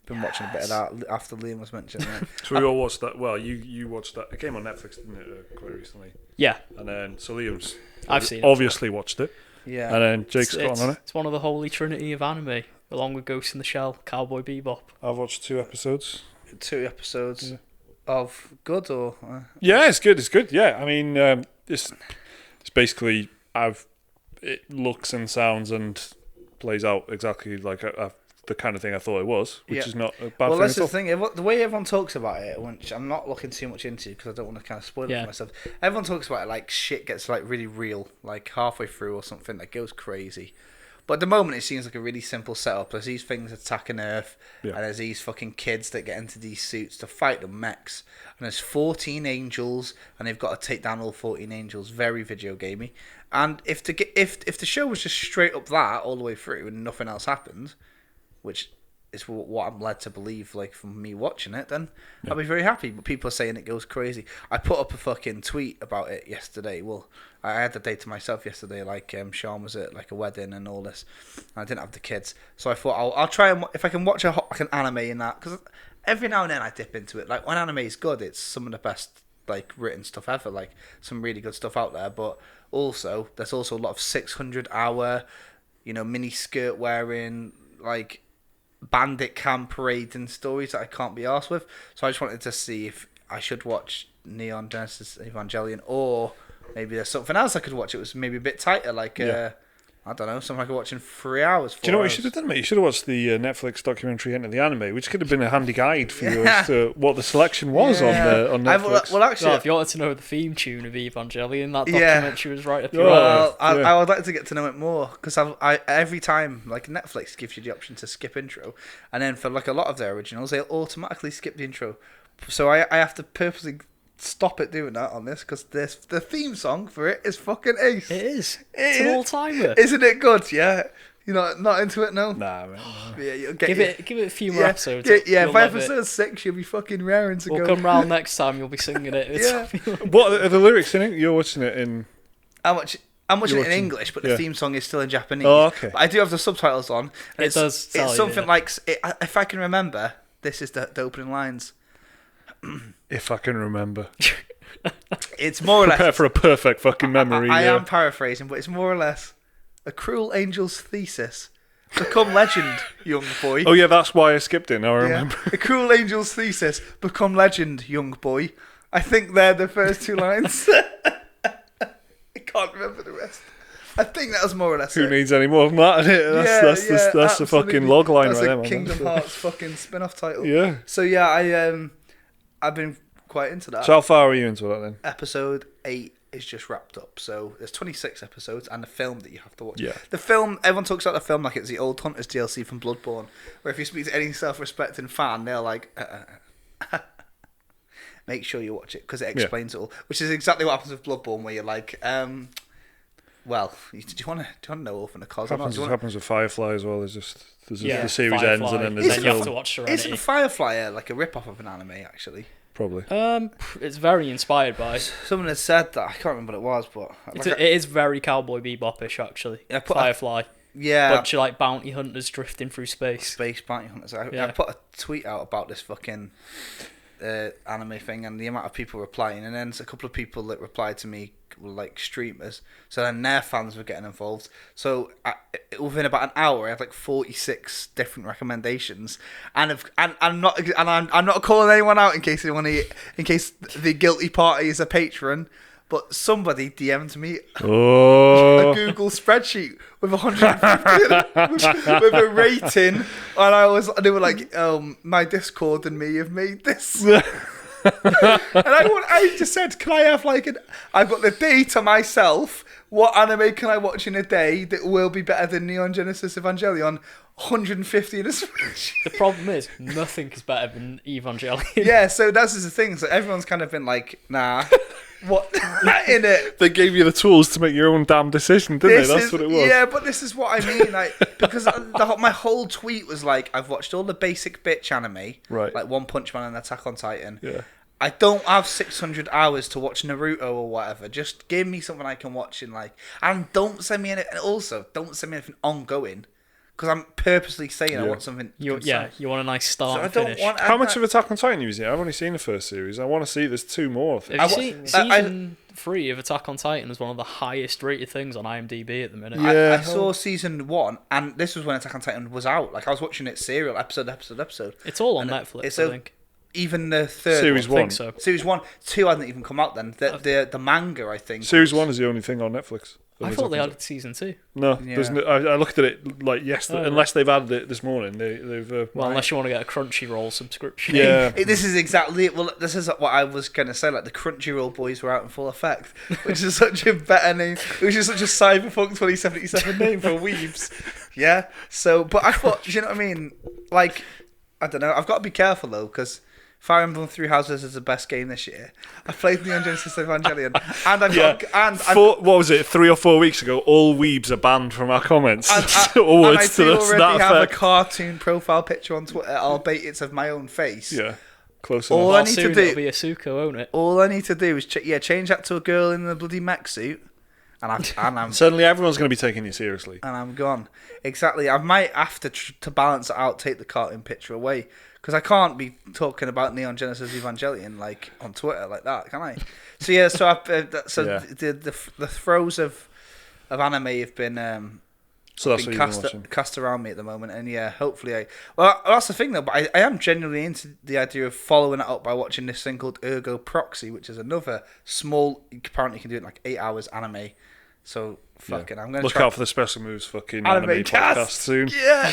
been watching a bit of that after Liam was mentioning it. So we all watched that. Well, you watched that. It came on Netflix, didn't it, quite recently? Yeah, And then so Liam's I've seen it. obviously watched it. Yeah. And then Jake's gone on it. It's one of the holy trinity of anime, along with Ghost in the Shell, Cowboy Bebop. I've watched 2 episodes. 2 episodes of good or Yeah, it's good. It's good. Yeah, I mean, it's basically it looks and sounds and plays out exactly like the kind of thing I thought it was, which is not a bad well, thing. that's at all. the thing. The way everyone talks about it, which I'm not looking too much into because I don't want to kind of spoil it for myself. Everyone talks about it like shit gets like really real, like halfway through or something that goes crazy. But at the moment, it seems like a really simple setup. There's these things attacking Earth, and there's these fucking kids that get into these suits to fight the mechs. And there's 14 angels, and they've got to take down all 14 angels. Very video gamey. And if the show was just straight up that all the way through and nothing else happened, which is what I'm led to believe, like from me watching it, then I'll be very happy. But people are saying it goes crazy. I put up a fucking tweet about it yesterday. Well, I had the day to myself yesterday. Like Sean was at like a wedding and all this. And I didn't have the kids, so I thought I'll try and if I can watch like an anime in that, because every now and then I dip into it. Like when anime is good, it's some of the best like written stuff ever. Like some really good stuff out there. But also there's also a lot of 600-hour, mini skirt wearing like bandit camp parade and stories that I can't be arsed with. So I just wanted to see if I should watch Neon Genesis Evangelion, or maybe there's something else I could watch. It was maybe a bit tighter, like I don't know, something I could watch in 3 hours. Do you know what you should have done, mate? You should have watched the Netflix documentary Enter the Anime, which could have been a handy guide for you as to what the selection was on Netflix. Well, actually, if you wanted to know the theme tune of Evangelion, that documentary was right up your alley. alley. I would like to get to know it more, because I every time, like Netflix gives you the option to skip intro, and then for like a lot of their originals, they'll automatically skip the intro. So I have to purposely stop it doing that on this, because the theme song for it is fucking ace. It is. It's an all-timer. Isn't it good? Yeah. You're not into it, no? Nah, man. Yeah, give it a few more episodes. Yeah, by episode 6, you'll be fucking raring to go. We'll come round next time, you'll be singing it. What are the lyrics in it? You're watching it in... I'm watching it in English, but the theme song is still in Japanese. Oh, okay. But I do have the subtitles on. And it does tell it's something like... if I can remember, this is the opening lines. If I can remember. It's more or less... Prepare for a perfect fucking memory. I am paraphrasing, but it's more or less a cruel angel's thesis. Become legend, young boy. Oh yeah, that's why I skipped it. Now I remember. A cruel angel's thesis. Become legend, young boy. I think they're the first 2 lines. I can't remember the rest. I think that was more or less Who it. needs any more than that? That's the fucking log line right there, man. That's a Kingdom Hearts fucking spin-off title. Yeah. So yeah, I've been quite into that. So how far are you into that then? Episode 8 is just wrapped up. So there's 26 episodes and a film that you have to watch. Yeah. The film, everyone talks about the film like it's the old Hunters DLC from Bloodborne, where if you speak to any self-respecting fan, they're like, make sure you watch it, because it explains it all. Which is exactly what happens with Bloodborne, where you're like, well, do you want to know Orphan of Cos? Happens with Firefly as well. The series Firefly, ends and then there's a you have to film. watch Serenity. Isn't Firefly like a rip-off of an anime, actually? Probably. It's very inspired by. Someone has said that. I can't remember what it was, but... It is very Cowboy Bebop-ish, actually. Firefly. Bunch of like bounty hunters drifting through space. Space bounty hunters. I put a tweet out about this fucking anime thing, and the amount of people replying, and then a couple of people that replied to me were like streamers, so then their fans were getting involved. So within about an hour, I had like 46 different recommendations, and I'm not calling anyone out in case the guilty party is a patron. But somebody DM'd me a Google spreadsheet with 150 with a rating, and they were like, my Discord and me have made this. And I just said, can I have I've got the day to myself. What anime can I watch in a day that will be better than Neon Genesis Evangelion? 150 in a Switch. The problem is, nothing is better than Evangelion. Yeah, so that's just the thing. So everyone's kind of been like, nah, what in it? They gave you the tools to make your own damn decision, didn't they? That's what it was. Yeah, but this is what I mean. Like, because my whole tweet was like, I've watched all the basic bitch anime, Right. like One Punch Man and Attack on Titan. Yeah. I don't have 600 hours to watch Naruto or whatever. Just give me something I can watch in and don't send me anything. And also, don't send me anything ongoing, because I'm purposely saying I want something. You want a nice start. So and finish. How much of Attack on Titan have you seen? I've only seen the first series. I want to see. There's 2 more. Have you seen season 3 of Attack on Titan is one of the highest rated things on IMDb at the minute. Yeah, I saw season 1, and this was when Attack on Titan was out. Like, I was watching it serial, episode. It's all on Netflix, I think. Even the third Series one. one. I think so. Series 1. 2 hasn't even come out then. The manga, I think. Series 1 is the only thing on Netflix. I thought they added season 2. No, Yeah. there's no, I looked at it like yesterday. Unless they've added it this morning, they've. Unless you want to get a Crunchyroll subscription. Yeah. This is exactly it. Well, this is what I was going to say. Like, the Crunchyroll boys were out in full effect, which is such a better name. Which is such a Cyberpunk 2077 name for weebs. Yeah. So, but I thought, you know what I mean? Like, I don't know. I've got to be careful though, because Fire Emblem Three Houses is the best game this year. I played Neon Genesis Evangelion, and what was it? 3 or 4 weeks ago, all weebs are banned from our comments. And I do already have a cartoon profile picture on Twitter, albeit it's of my own face. Yeah, close All enough. I need soon to do, it'll be Asuka, won't it? all I need to do is change that to a girl in the bloody mech suit, and I'm Suddenly, everyone's going to be taking you seriously. and I'm gone. Exactly. I might have to balance it out, take the cartoon picture away, because I can't be talking about Neon Genesis Evangelion like on Twitter like that, can I? So yeah, the throes of anime have been So that's what you've been watching. cast around me at the moment, and yeah, hopefully well, that's the thing though. But I am genuinely into the idea of following it up by watching this thing called Ergo Proxy, which is another small. Apparently, you can do it in like 8 hours anime. So fucking, I'm gonna look try out for the Special Moves fucking anime cast. podcast soon. Yeah.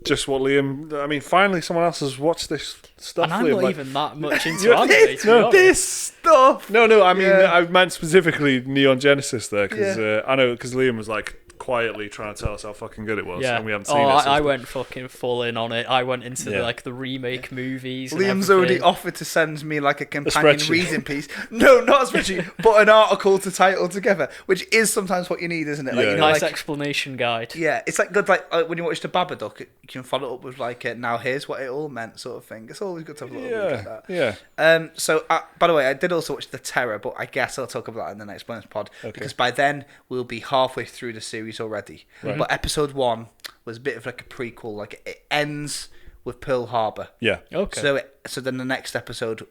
Just what Liam. I mean, finally, someone else has watched this stuff. And I'm Liam, not even that much into anime, to be honest. This stuff. No. I mean, Yeah. I meant specifically Neon Genesis there because I know because Liam was like quietly trying to tell us how fucking good it was, and we haven't seen it. I went fucking full in on it. I went into the remake movies. Liam's and already offered to send me like a companion spreadsheet. reading piece. No, not a spreadsheet, but an article to title together, which is sometimes what you need, isn't it? Like, Yeah. nice like, explanation guide. yeah, it's like good, like when you watch the Babadook, you can follow up with like now here's what it all meant sort of thing. It's always good to have a little look at that. Yeah. So by the way, I did also watch The Terror, but I guess I'll talk about that in the next bonus pod because by then we'll be halfway through the series already. Right. But episode 1 was a bit of like a prequel. Like it ends with Pearl Harbor. Yeah. Okay. So then the next episode,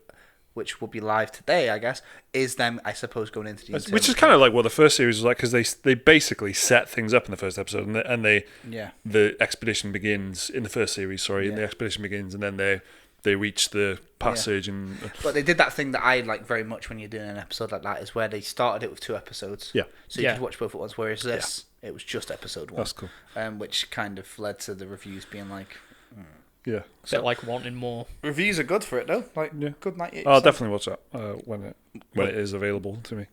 which will be live today, I guess, is them, I suppose, going into the Which is kind of like what the first series was like because they basically set things up in the first episode and the expedition begins in the first series. And the expedition begins and then they reach the passage and. But they did that thing that I like very much when you're doing an episode like that is where they started it with 2 episodes. Yeah. So you could watch both at once. Whereas this, it was just episode 1. That's cool. Which kind of led to the reviews being like. Yeah. A bit like wanting more. Reviews are good for it though. Like good 98%. I'll definitely watch that when it is available to me.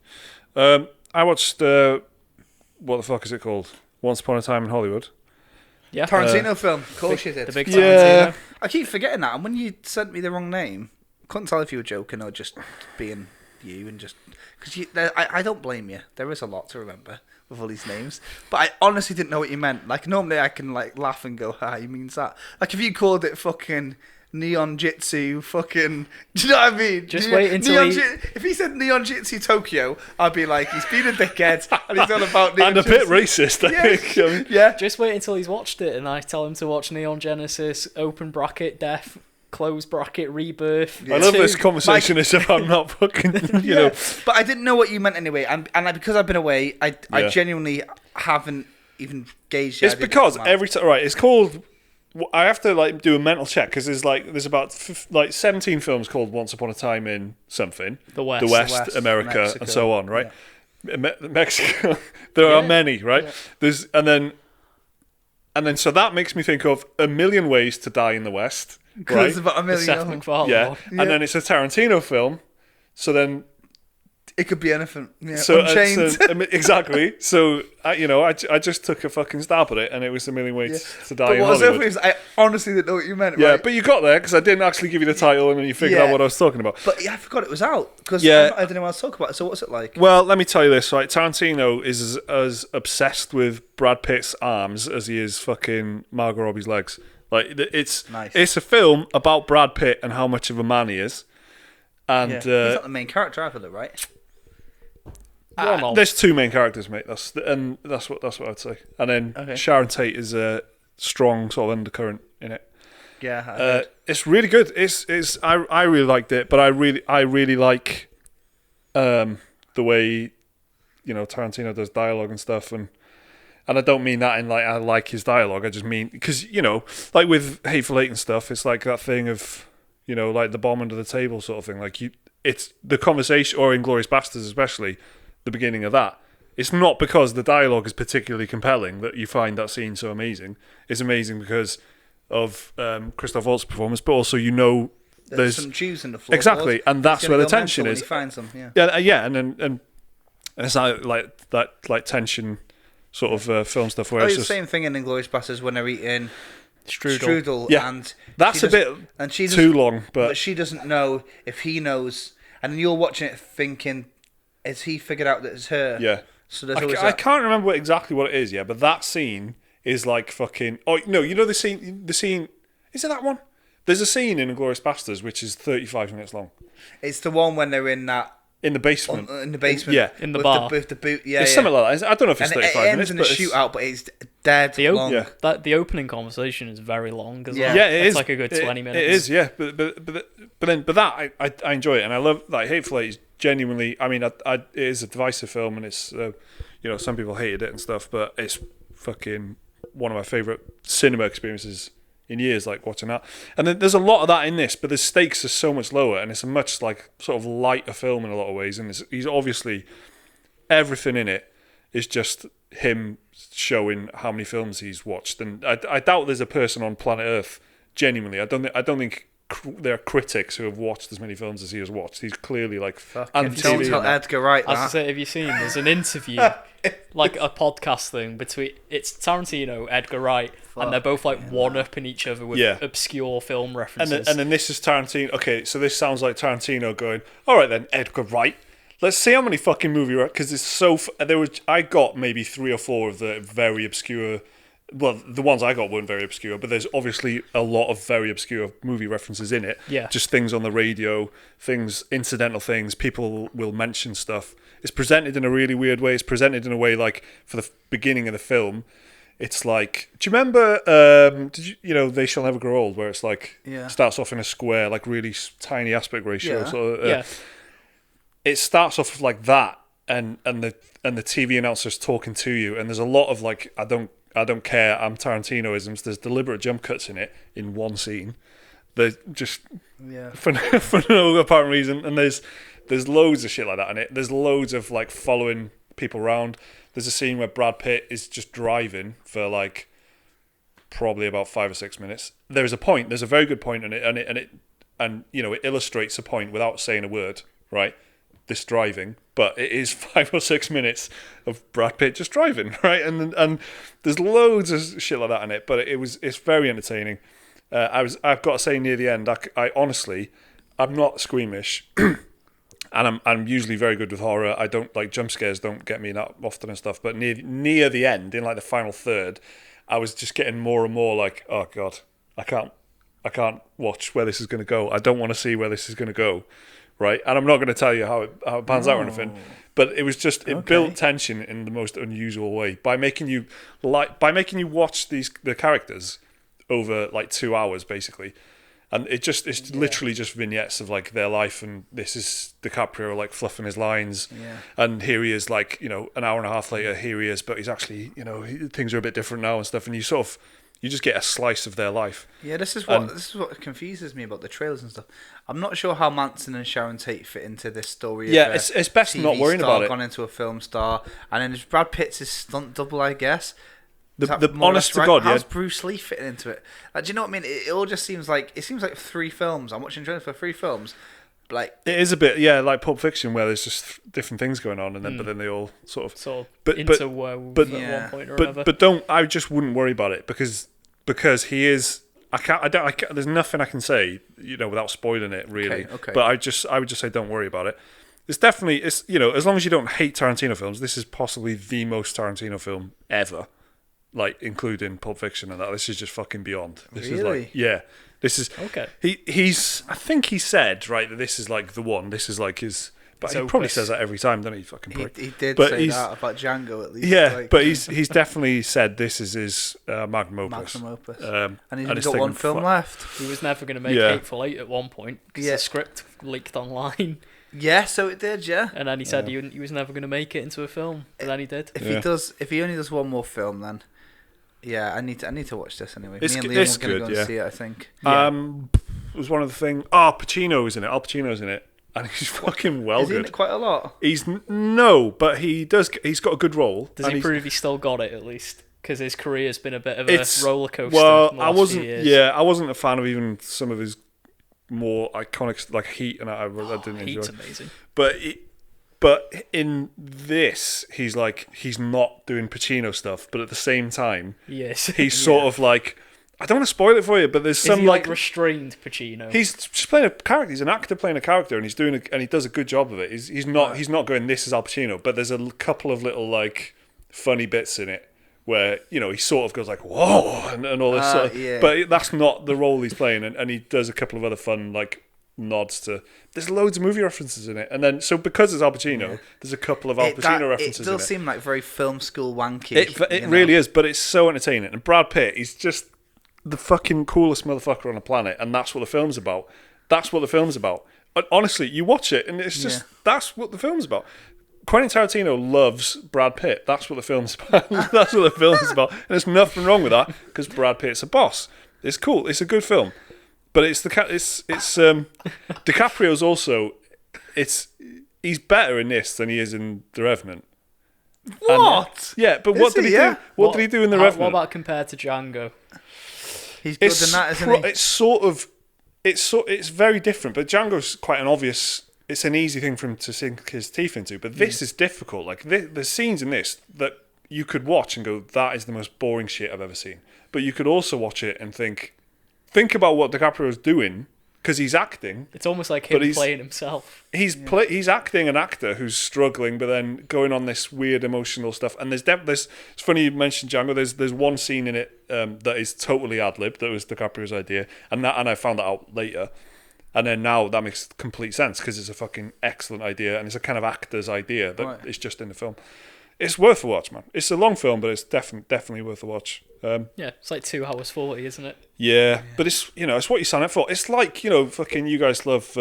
I watched what the fuck is it called? Once Upon a Time in Hollywood. Yeah. Tarantino film. Of course you did. The big Tarantino. I keep forgetting that. And when you sent me the wrong name, I couldn't tell if you were joking or just being you and just because I don't blame you. There is a lot to remember with all these names, but I honestly didn't know what you meant. Like normally I can like laugh and go, "Ha, he means that." Like if you called it fucking Neon Jitsu, fucking, do you know what I mean? Just wait until if he said Neon Jitsu Tokyo, I'd be like, he's been a dickhead and he's on about Neon And a Jitsu. bit racist, I think. I mean, Yeah. Just wait until he's watched it and I tell him to watch Neon Genesis, open bracket, Death, close bracket, Rebirth. I love this conversation as if I'm not fucking, you know. But I didn't know what you meant anyway, and because I've been away, I genuinely haven't even gauged. It's because every time, right? It's called. I have to like do a mental check because there's about 17 films called Once Upon a Time in something, The West, America, Mexico, and so on, right? Mexico. There are many, right? Yeah. There's and then so that makes me think of A Million Ways to Die in the West. Right? It's about a The million. Seth MacFarlane Yeah. one. And then it's a Tarantino film. So then It could be anything. Yeah, so, Unchained. Exactly. So I just took a fucking stab at it, and it was A Million Ways to Die But in what was Hollywood. the thing is, I honestly didn't know what you meant. Yeah, right? but you got there because I didn't actually give you the title, and then you figured out what I was talking about. But yeah, I forgot it was out because Yeah. I've not heard anyone else talk about it. So what's it like? Well, let me tell you this, right? Tarantino is as obsessed with Brad Pitt's arms as he is fucking Margot Robbie's legs. Like, it's Nice. it's a film about Brad Pitt and how much of a man he is. And He's not the main character either, right? there's two main characters, mate. That's what I'd say. And then Sharon Tate is a strong sort of undercurrent in it. Yeah. It's really good. I really liked it, but I really like the way Tarantino does dialogue and stuff, and I don't mean that in like I like his dialogue. I just mean because like with Hateful Eight and stuff, it's like that thing of like the bomb under the table sort of thing. Like it's the conversation, or Inglourious Basterds especially, the beginning of that. It's not because the dialogue is particularly compelling that you find that scene so amazing. It's amazing because of Christoph Waltz's performance, but also there's some Jews in the floor. Exactly, and that's where the tension is. He finds them, yeah, and it's like that tension sort of film stuff where it's the just same thing in Inglourious Basterds when they're eating strudel, Yeah, and that's a bit too long, but she doesn't know if he knows, and then you're watching it thinking, has he figured out that it's her? Yeah. So there's I can't remember exactly what it is, but that scene is like fucking. Oh no, the scene. The scene is it that one? There's a scene in Inglourious Basterds which is 35 minutes long. It's the one when they're in the basement. In the basement. Yeah. In the bar. With the boot. Yeah. It's something like that. I don't know if it's and 35 it minutes. ends in a shootout, but it's dead long. The opening conversation is very long as well. Yeah, it is. It's like a good 20 minutes. It is, yeah. But that I enjoy it, and I love like Hateful Eight is genuinely. I mean, it is a divisive film, and it's some people hated it and stuff, but it's fucking one of my favorite cinema experiences in years, like watching that. And then there's a lot of that in this, but the stakes are so much lower, and it's a much like sort of lighter film in a lot of ways. And he's obviously everything in it is just him showing how many films he's watched. And I doubt there's a person on planet Earth genuinely. I don't think there are critics who have watched as many films as he has watched. He's clearly like don't tell Edgar Wright that. As I say, have you seen? There's an interview, like a podcast thing between it's Tarantino, Edgar Wright, and they're both like one-upping each other with obscure film references. And then this is Tarantino. Okay, so this sounds like Tarantino going, "All right then, Edgar Wright. Let's see how many fucking movie because it's so." I got maybe 3 or 4 of the very obscure. Well, the ones I got weren't very obscure, but there's obviously a lot of very obscure movie references in it. Yeah. Just things on the radio, incidental things, people will mention stuff. It's presented in a really weird way. It's presented in a way like, for the beginning of the film, it's like, do you remember, They Shall Never Grow Old, where it's like, starts off in a square, like really tiny aspect ratio. Yeah. It starts off like that, and the TV announcer's talking to you, and there's a lot of like, I don't care, I'm Tarantino-isms. There's deliberate jump cuts in it in one scene. They're just for no apparent reason, and there's loads of shit like that in it. There's loads of like following people around. There's a scene where Brad Pitt is just driving for like probably about 5 or 6 minutes. There's a very good point in it, and it illustrates a point without saying a word, right? This driving, but it is 5 or 6 minutes of Brad Pitt just driving, right? And there's loads of shit like that in it, but it's very entertaining. I've got to say, near the end, I honestly, I'm not squeamish, and I'm usually very good with horror. I don't like jump scares, don't get me that often and stuff. But near the end, in like the final third, I was just getting more and more like, oh god, I can't watch where this is going to go. I don't want to see where this is going to go. Right, and I'm not going to tell you how it pans out or anything, but it was just it built tension in the most unusual way by making you watch the characters over like 2 hours basically, and it's literally just vignettes of like their life, and this is DiCaprio like fluffing his lines, and here he is like an hour and a half later, here he is, but he's actually things are a bit different now and stuff, and you just get a slice of their life. Yeah, this is what confuses me about the trailers and stuff. I'm not sure how Manson and Sharon Tate fit into this story. Yeah, it's best TV not worrying about it. Gone into a film star, and then Brad Pitt's his stunt double, I guess. The honest to God, how's Bruce Lee fitting into it? Do you know what I mean? It all just seems like 3 films. I'm watching trailers for 3 films. like it is a bit like Pulp Fiction, where there's just different things going on, and then but then they all sort of interwove at one point or another. But I just wouldn't worry about it because he is. I can't. There's nothing I can say, without spoiling it, really. Okay. But I would just say don't worry about it. It's definitely, as long as you don't hate Tarantino films, this is possibly the most Tarantino film ever, like including Pulp Fiction and that. This is just fucking beyond. This is like, yeah, this is okay. He's. I think he said right that this is like the one. This is like his. But he probably says that every time, doesn't he? Fucking prick. He did say that about Django at least. Yeah, but he's definitely said this is his magnum opus. And he's only got one film left. He was never going to make Hateful Eight at one point because the script leaked online. Yeah, so it did, yeah. And then he said he was never going to make it into a film, and then he did. If he only does one more film, then I need to watch this anyway. Me and Liam it's are going to good, go and see it, I think. It was one of the things. Oh, Pacino's in it. Al Pacino's in it. And he's fucking good. Is he in it quite a lot? But he does. He's got a good role. Does he prove he still got it at least? Because his career's been a bit of a roller coaster. Well, in the last few years. I wasn't a fan of even some of his more iconic like Heat, and I didn't enjoy. Heat's amazing. But in this, he's not doing Pacino stuff, but at the same time, yes, he's sort of like. I don't want to spoil it for you, but there's some restrained Pacino. He's just playing a character. He's an actor playing a character, and he does a good job of it. He's not going. This is Al Pacino, but there's a couple of little like funny bits in it where he sort of goes like whoa and all this stuff. Yeah. But that's not the role he's playing, and he does a couple of other fun like nods to. There's loads of movie references in it, and then so because it's Al Pacino, there's a couple of Al Pacino references. It does seem like very film school wanky. It really is, but it's so entertaining. And Brad Pitt, he's just the fucking coolest motherfucker on the planet, and that's what the film's about. And honestly, you watch it, and it's just that's what the film's about. Quentin Tarantino loves Brad Pitt. That's what the film's about. That's what the film's about, and there's nothing wrong with that because Brad Pitt's a boss. It's cool. It's a good film, but DiCaprio's also. He's better in this than he is in The Revenant. What? But what did he do? What did he do in The Revenant? What about compared to Django? He's good in that, isn't he? It's very different, but Django's quite an obvious. It's an easy thing for him to sink his teeth into, but this is difficult. Like there's scenes in this that you could watch and go, "That is the most boring shit I've ever seen." But you could also watch it and think about what DiCaprio's doing because he's acting. It's almost like him playing himself. He's acting an actor who's struggling, but then going on this weird emotional stuff. And there's it's funny you mentioned Django. There's one scene in it that is totally ad lib. That was DiCaprio's idea, and I found that out later. And then now that makes complete sense because it's a fucking excellent idea, and it's a kind of actor's idea that it's just in the film. It's worth a watch, man. It's a long film, but it's definitely worth a watch. It's like 2 hours 40, isn't it? Yeah, but it's it's what you sign up for. It's like fucking you guys love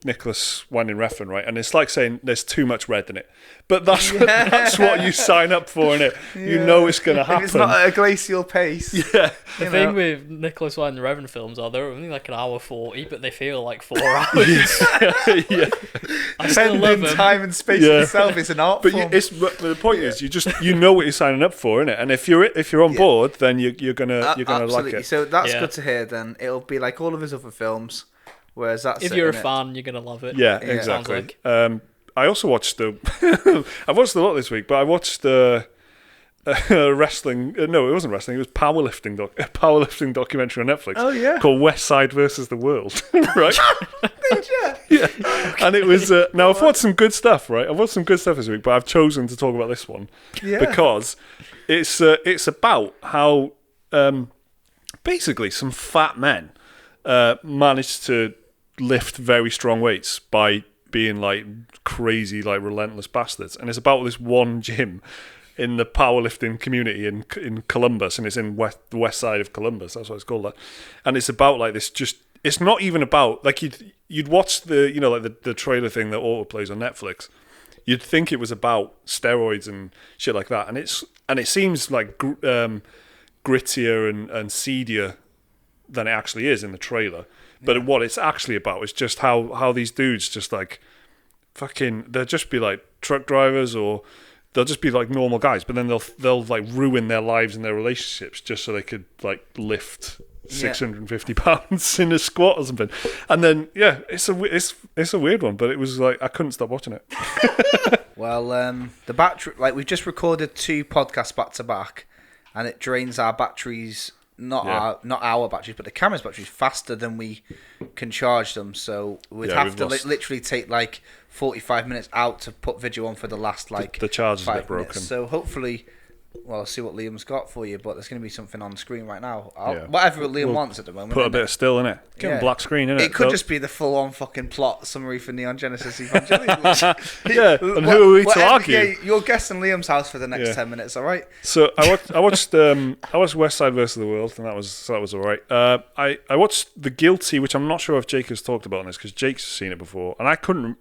Nicholas Winding Refn, right? And it's like saying there's too much red in it, but that's what you sign up for, innit? You know it's going to happen. It's not at a glacial pace. Yeah. The thing with Nicholas Winding Refn films they're only like an hour 40, but they feel like 4 hours. Yeah. I still love them. Time and space itself is an art form. But the point is, you know what you're signing up for, innit? And if you're on board, then you're gonna like it. So that's good to hear. Then it'll be like all of his other films. Whereas that's if you're a fan, you're gonna love it. Yeah, exactly. I also watched I've watched a lot this week, but I watched wrestling. No, it wasn't wrestling. It was powerlifting documentary on Netflix. Oh yeah, called West Side versus the World. Right? Did you? Yeah. Okay. And it was now I've watched some good stuff. Right, I've watched some good stuff this week, but I've chosen to talk about this one because it's about how basically some fat men managed to lift very strong weights by being like crazy, like relentless bastards. And it's about this one gym in the powerlifting community in Columbus, and it's in the west side of Columbus. That's what it's called. That, and it's about like this. Just it's not even about like you'd watch the like the trailer thing that auto plays on Netflix. You'd think it was about steroids and shit like that, and it seems like grittier and seedier than it actually is in the trailer. But what it's actually about is just how these dudes just like fucking they'll just be like truck drivers or they'll just be like normal guys, but then they'll like ruin their lives and their relationships just so they could like lift £650 in a squat or something. And then it's a weird one, but it was like I couldn't stop watching it. Well, the battery, like we've just recorded 2 podcasts back to back, and it drains our batteries. Not our batteries, but the camera's batteries faster than we can charge them. So we'd have to literally take like 45 minutes out to put video on for the last like the charge is a 5 bit broken. minutes. So hopefully, well, I'll see what Liam's got for you, but there's going to be something on the screen right now. Whatever Liam wants at the moment. Put a bit of still in it. Give him black screen in it. It could just be the full-on fucking plot summary for Neon Genesis Evangelion. And who are we to argue? Yeah, you're guessing Liam's house for the next 10 minutes, all right? So I watched West Side versus the World, and that was all right. I watched The Guilty, which I'm not sure if Jake has talked about on this because Jake's seen it before, and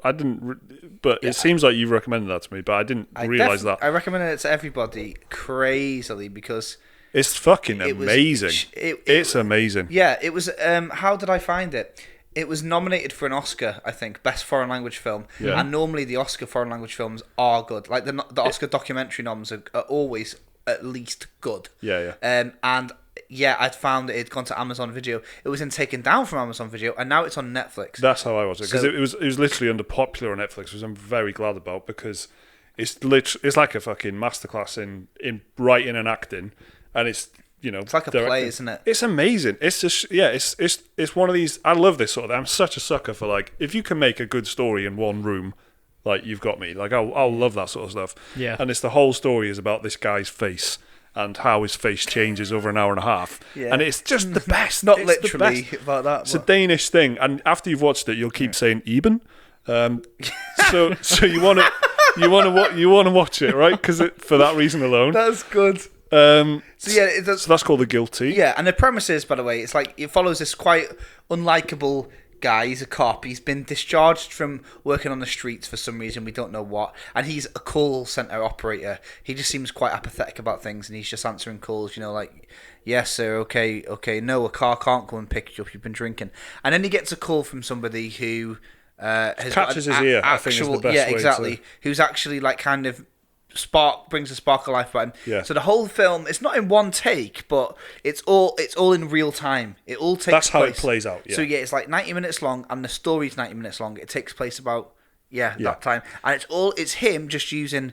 but it seems like you've recommended that to me, but I didn't realise that. I recommended it to everybody crazily because it's fucking amazing. It's amazing. Yeah, it was. How did I find it? It was nominated for an Oscar, I think, Best Foreign Language Film. Yeah. And normally the Oscar foreign language films are good. Like the Oscar documentary noms are always at least good. Yeah. And I'd found that it had gone to Amazon Video. It was then taken down from Amazon Video, and now it's on Netflix. That's how I watched it because it was literally under popular on Netflix, which I'm very glad about because it's like a fucking masterclass in writing and acting, and it's it's like a play, isn't it? It's amazing. It's just it's one of these. I love this sort of. I'm such a sucker for like if you can make a good story in one room, like you've got me. Like I'll love that sort of stuff. Yeah. And it's the whole story is about this guy's face and how his face changes over an hour and a half. Yeah. And it's just the best. Not literally about that. It's a Danish thing, and after you've watched it, you'll keep saying Eben. So you want to watch it, right? Because for that reason alone. That's good. So that's called The Guilty. Yeah, and the premise is, by the way, it's like it follows this quite unlikable guy. He's a cop. He's been discharged from working on the streets for some reason. We don't know what. And he's a call center operator. He just seems quite apathetic about things, and he's just answering calls. Like, yes, sir. Okay. No, a car can't come and pick you up. You've been drinking. And then he gets a call from somebody who has catches his ear. I think is the best way exactly. To... Who's actually like kind of. Brings a spark of life about him. Yeah. So the whole film, it's not in one take, but it's all in real time. It all takes That's place. How it plays out. Yeah. So it's like 90 minutes long, and the story's 90 minutes long. It takes place about that time, and it's him just using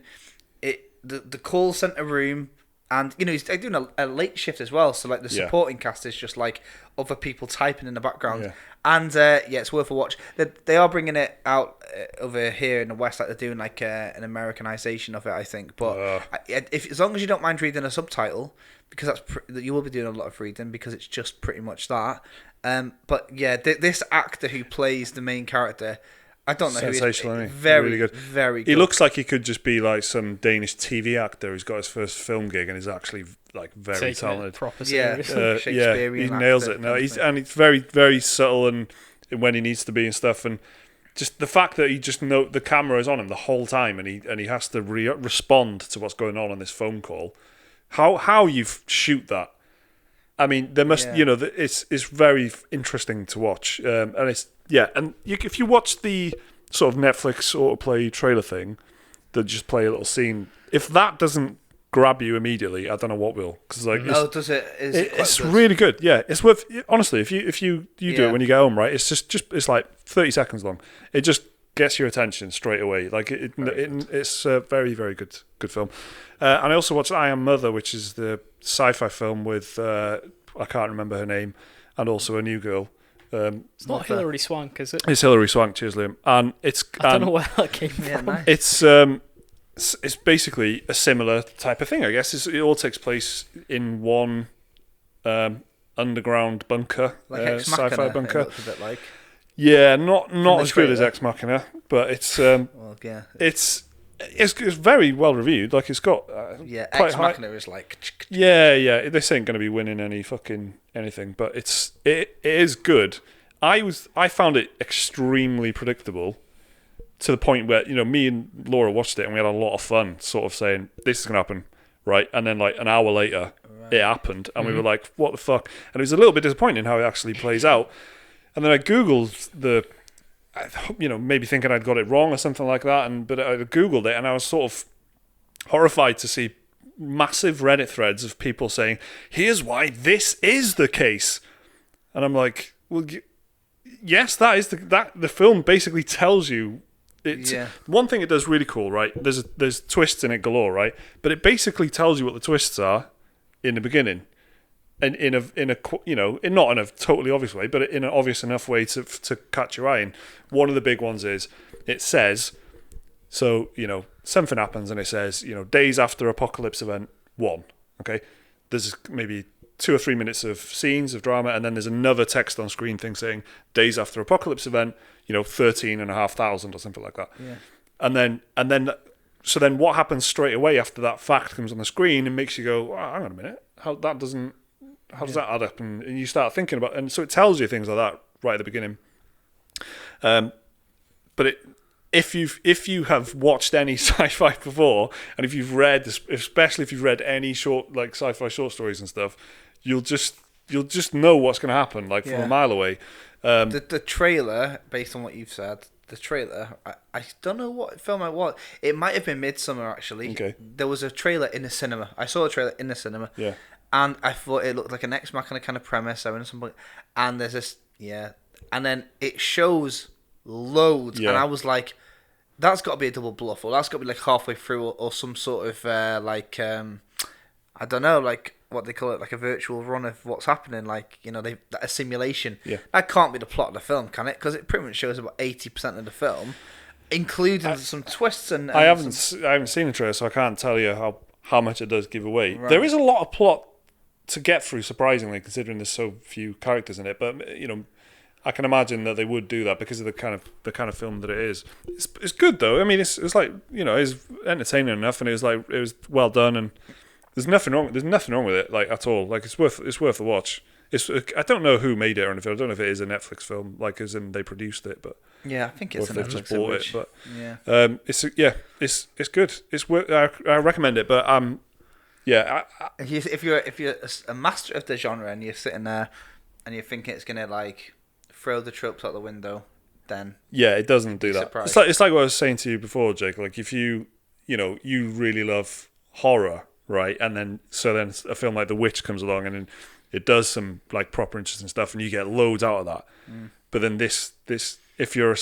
it the call center room, and he's doing a late shift as well. So like the supporting cast is just like other people typing in the background. Yeah. And it's worth a watch. They are bringing it out over here in the West, like they're doing like an Americanization of it, I think. But as long as you don't mind reading a subtitle, because you will be doing a lot of reading because it's just pretty much that. But this actor who plays the main character, I don't know who he is. Very, really good. Very good. He looks like he could just be like some Danish TV actor who's got his first film gig and is actually like very talented. Proper serious. He nails it. No, he's very, very subtle and when he needs to be and stuff. And just the fact that he just the camera is on him the whole time and he has to respond to what's going on this phone call. How you shoot that? I mean, there must it's very interesting to watch, and it's. Yeah, and if you watch the sort of Netflix autoplay trailer thing, that just play a little scene, if that doesn't grab you immediately, I don't know what will. Cause does it? It's really good. Yeah, it's worth. Honestly, if you do it when you get home, right? It's just it's like 30 seconds long. It just gets your attention straight away. Like it's a very, very good film. And I also watched I Am Mother, which is the sci-fi film with I can't remember her name, and also a new girl. It's not Hilary Swank, is it? It's Hilary Swank, cheers, Liam. And I don't know where that came from. Nice. It's basically a similar type of thing, I guess. It all takes place in one underground bunker, like Ex Machina, sci-fi bunker. It looks a bit like. Yeah, not as good as Ex Machina, but it's it's very well reviewed. Like it's got Ex Machina is like This ain't going to be winning any fucking anything, but it is good. I found it extremely predictable to the point where me and Laura watched it and we had a lot of fun, sort of saying this is going to happen, right? And then like an hour later, it happened, and we were like, what the fuck? And it was a little bit disappointing how it actually plays out. And then I googled maybe thinking I'd got it wrong or something like that, but I googled it and I was sort of horrified to see massive Reddit threads of people saying, here's why this is the case. And I'm like, well, yes, that is the film basically tells you. One thing it does really cool, right? There's twists in it galore, right? But it basically tells you what the twists are in the beginning, and in not in a totally obvious way, but in an obvious enough way to catch your eye. And one of the big ones is it says, so something happens and it says days after apocalypse event 1. Okay, there's maybe 2 or 3 minutes of scenes of drama, and then there's another text on screen thing saying days after apocalypse event, 13,500 or something like that. Yeah. And then what happens straight away after that fact comes on the screen and makes you go, oh, hang on a minute, how does that add up? And you start thinking about, and so it tells you things like that right at the beginning. But if you have watched any sci-fi before, and if you've read, especially if you've read any short like sci-fi short stories and stuff, you'll just know what's going to happen from a mile away. The trailer, based on what you've said, the trailer, I don't know what film it was. It might have been Midsummer, actually. Okay. There was a trailer in the cinema. I saw a trailer in the cinema. Yeah. And I thought it looked like an Ex Machina kind of premise. And there's this, and then it shows loads, and I was like, that's got to be a double bluff, or that's got to be like halfway through, or some sort of I don't know, like what they call it, like a virtual run of what's happening, a simulation. Yeah. That can't be the plot of the film, can it? Because it pretty much shows about 80% of the film, including some twists and I haven't seen the trailer, so I can't tell you how much it does give away. Right. There is a lot of plot to get through, surprisingly, considering there's so few characters in it. But I can imagine that they would do that because of the kind of film that it is. It's good though. I mean, it's like it's entertaining enough, and it was well done, and there's nothing wrong with it at all. Like it's worth a watch. I don't know who made it or anything. I don't know if it is a Netflix film, as in they produced it, but yeah, I think it's or if they've just bought it. But it's good. It's worth. I recommend it, but yeah. If you're a master of the genre and you're sitting there and you're thinking it's gonna throw the tropes out the window, then it doesn't do that. It's like what I was saying to you before, Jake. Like if you really love horror, right, and then a film like The Witch comes along and then it does some proper interesting stuff, and you get loads out of that. But then this if you're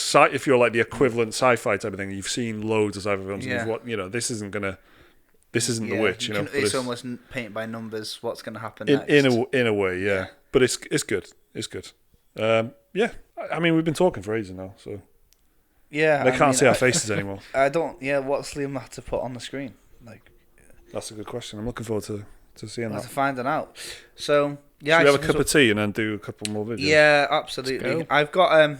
like the equivalent sci-fi type of thing, you've seen loads of sci-fi films, and this isn't The Witch. It's almost paint by numbers. What's going to happen next? In a way, yeah. But it's good. It's good. Yeah, I mean, we've been talking for ages now, so they can't see our faces anymore. I don't. Yeah, what's Liam have to put on the screen? That's a good question. I'm looking forward to seeing that. To finding out. So yeah, should we have a cup of tea and then do a couple more videos? Yeah, absolutely. I've got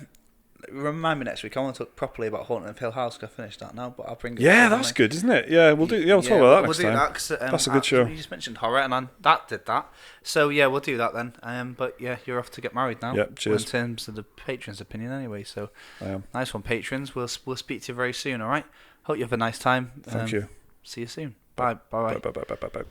remind me next week. I want to talk properly about Haunting of Hill House. I finished that now, but I'll bring it. Yeah, that's good, isn't it? Yeah, we'll do. Yeah, we'll talk about that next time. We'll do that 'cause, that's a good show. You just mentioned horror, and that did that. So yeah, we'll do that then. But yeah, you're off to get married now. Yeah, cheers. In terms of the patrons' opinion, anyway. So I am. Nice one, patrons. We'll speak to you very soon. All right. Hope you have a nice time. Thank you. See you soon. Bye. Bye. Bye.